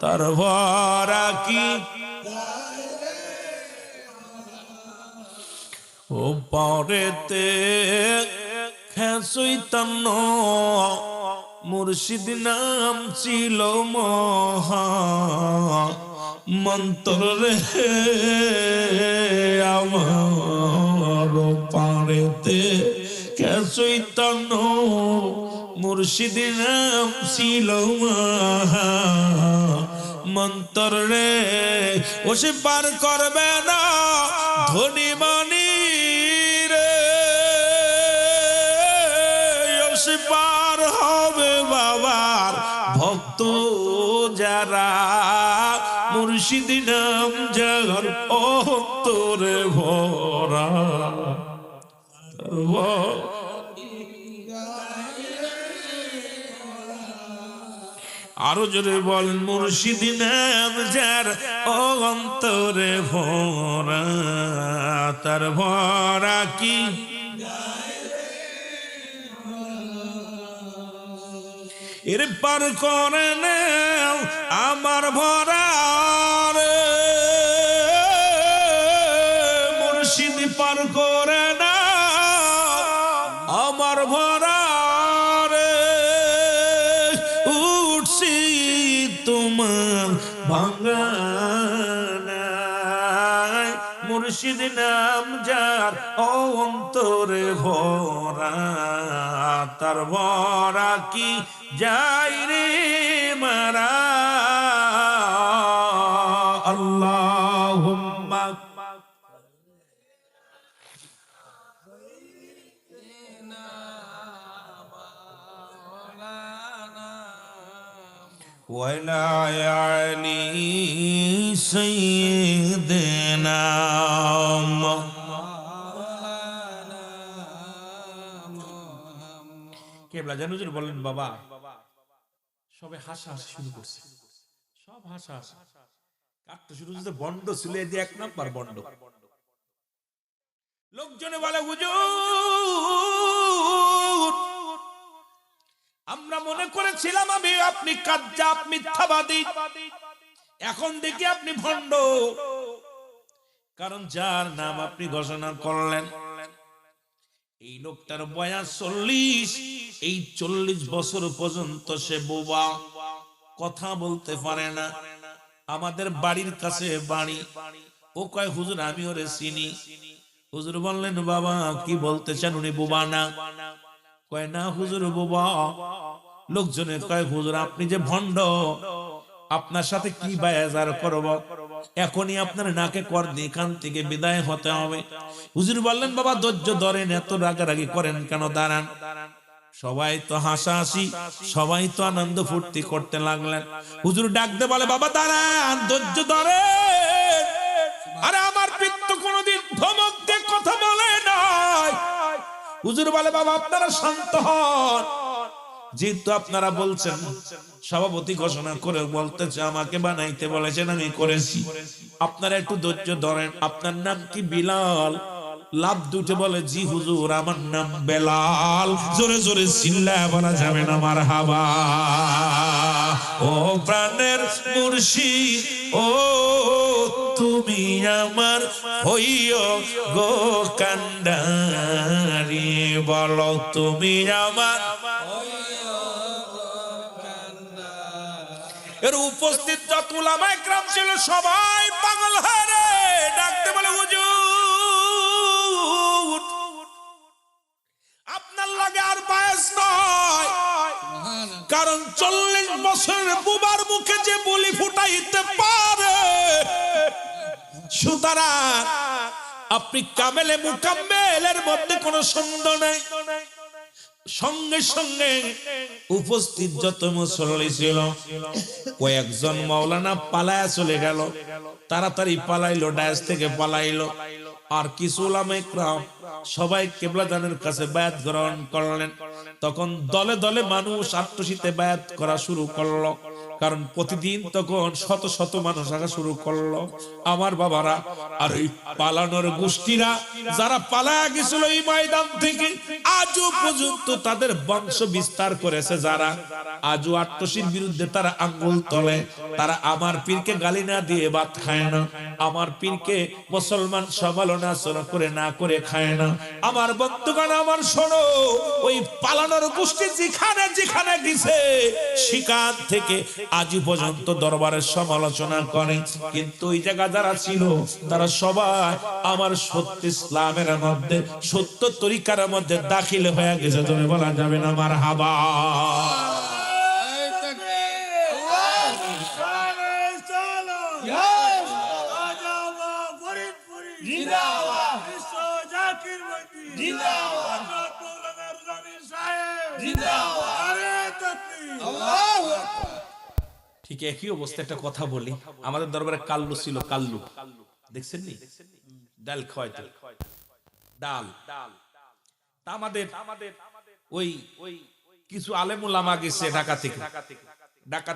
তার ভরা কি। ও পরেতে খেসইতান্ন মুর্শিদ নাম ছিল মহা মন্ত্র রে আমার পারেতে খেসইতান্ন মুর্শিদ নাম ছিল মহা মন্ত্র রে। ও সে পার করবে না ধনী মানি রে, ও সে পার হবে বাবার ভক্ত যারা, মুর্শিদ নাম যার অন্তরে ভরা। আরো জোরে বলেন মুর্শিদ নাম যার অন্তরে ভরা, তার ভরা কি। এর পার করে নাও আমার ভরা রে, মুর্শিদ পার করে না আমার ভরা রে। উঠছি তোমার ভাঙানায়, মুর্শিদ নাম যার অন্তরে ভরা, তার ভরা কি যাই রে মারা। আল্লাহুম্মা ওয়ালা আলি সাইয়্যিদিনা কেবলা জান হুজুর বলেন বাবা সবে হাসাহাসি শুরু করছে, সব হাসাহাসি কাটতে শুরু করছে। বন্ড ছিল এই যে এক নাম্বার বন্ড। লোকজনে বলে হুজুর আমরা মনে করেছিলাম আপনি কাজ্জাব মিথ্যাবাদী, এখন দেখি আপনি ভণ্ড। কারণ যার নাম আপনি ঘোষণা করলেন এই লোকটার বয়স 40, এই 40 বছর পর্যন্ত সে বোবা, কথা বলতে পারে না। আমাদের বাড়ির কাছে বাড়ি। ও কয় হুজুর আমি ওরে চিনি। হুজুর বললেন বাবা কি বলতেছেন উনি বোবা না? কয় না হুজুর বোবা। লোকজনে কয় হুজুর আপনি যে ভণ্ড, আপনার সাথে কি বায়াজার করব, এখনই আপনার নাকে কর দিয়ে এখান থেকে বিদায় হতে হবে। হুজুর বললেন বাবা ধৈর্য ধরেন, এত রাগারাগি করেন কেন, দাঁড়ান। সবাই তো হাসাহাসি, সবাই তো আনন্দ ফুর্তি করতে লাগলেন। হুজুর ডাকতে বলে বাবা দাঁড়ান, ধৈর্য ধরেন। আরে আমার পিত্ত কোনদিন ধমক দিয়ে কথা বলে নাই। হুজুর বলে বাবা আপনারা শান্ত হন। যেহেতু আপনারা বলছেন, সভাপতি ঘোষণা করে বলতেছে আমাকে বানাইতে বলেছেন, আমি করেছি, আপনারা একটু ধৈর্য ধরেন। আপনার নাম কি বিলাল? লাভ দুটে বলে জি হুজুর, আমার নাম বেলাল। জোরে জোরে চিল্লায় বলা যাবে না মারহাবা। ও প্রাণের মুর্শিদ, ও তুমি আমার হইও গো কান্ডারি, বলো তুমি আমার। এর উপস্থিত যত উলামা ইকরাম ছিল সবাই পাগল হয়ে রে ডাকতে বলে হুজুর আপনার লাগে আর বায়াস নয়, কারণ 40 বছরের বুবার মুখে যে বলি ফুটাইতে পারে, সুতরাং আপনি কামেলে মুকাম্মেলের মধ্যে কোনো সন্দেহ নাই। সঙ্গে সঙ্গে উপস্থিত যত মুসল্লি ছিল কয়েকজন মাওলানা পালায়া চলে গেল, তাড়াতাড়ি পালাইলো, ডায়াস থেকে পালাইলো। আর কিছু উলামা ইকরাম সবাই কিবলাদানের কাছে বায়াত গ্রহণ করলেন। তখন দলে দলে মানুষ আত্মশীতে বায়াত করা শুরু করলো, কারণ প্রতিদিন তখন শত শত মানুষ আসা শুরু করলো। আমার বাবারা, আর এই পালানোর গোষ্ঠীরা যারা পালায়া গেছিল এই ময়দান থেকে, আজও পর্যন্ত তাদের বংশ বিস্তার করেছে যারা, আজও আত্মশীর বিরুদ্ধে তারা আঙ্গুল তোলে। তারা আমার পীরকে গালি না দিয়ে ভাত খায় না, আমার পীরকে মুসলমান সমালোচনা করে না করে খায় না। আমার বন্ধুগণ, আমার শোনো, ওই পালানোর গোষ্ঠী যেখানে যেখানে গেছে সেখান থেকে আজও পর্যন্ত দরবারের সমালোচনা করে। কিন্তু ওই জায়গা যারা ছিল তারা সবাই আমার সত্য ইসলামের মধ্যে, সত্য তরিকার মধ্যে দাখিল হয়ে গেছে। তুমি বলা যাবে না মারহাবা। ঠিক একই অবস্থা একটা কথা বলি, আমাদের দরবারে কাল্লু ছিল, কাল্লু দেখছেন নি, ডাল খাওয়াইতো, ডাল। আমাদের ওই কিছু আলেম ওলামা গেছে ঢাকা থেকে, ঢাকাতে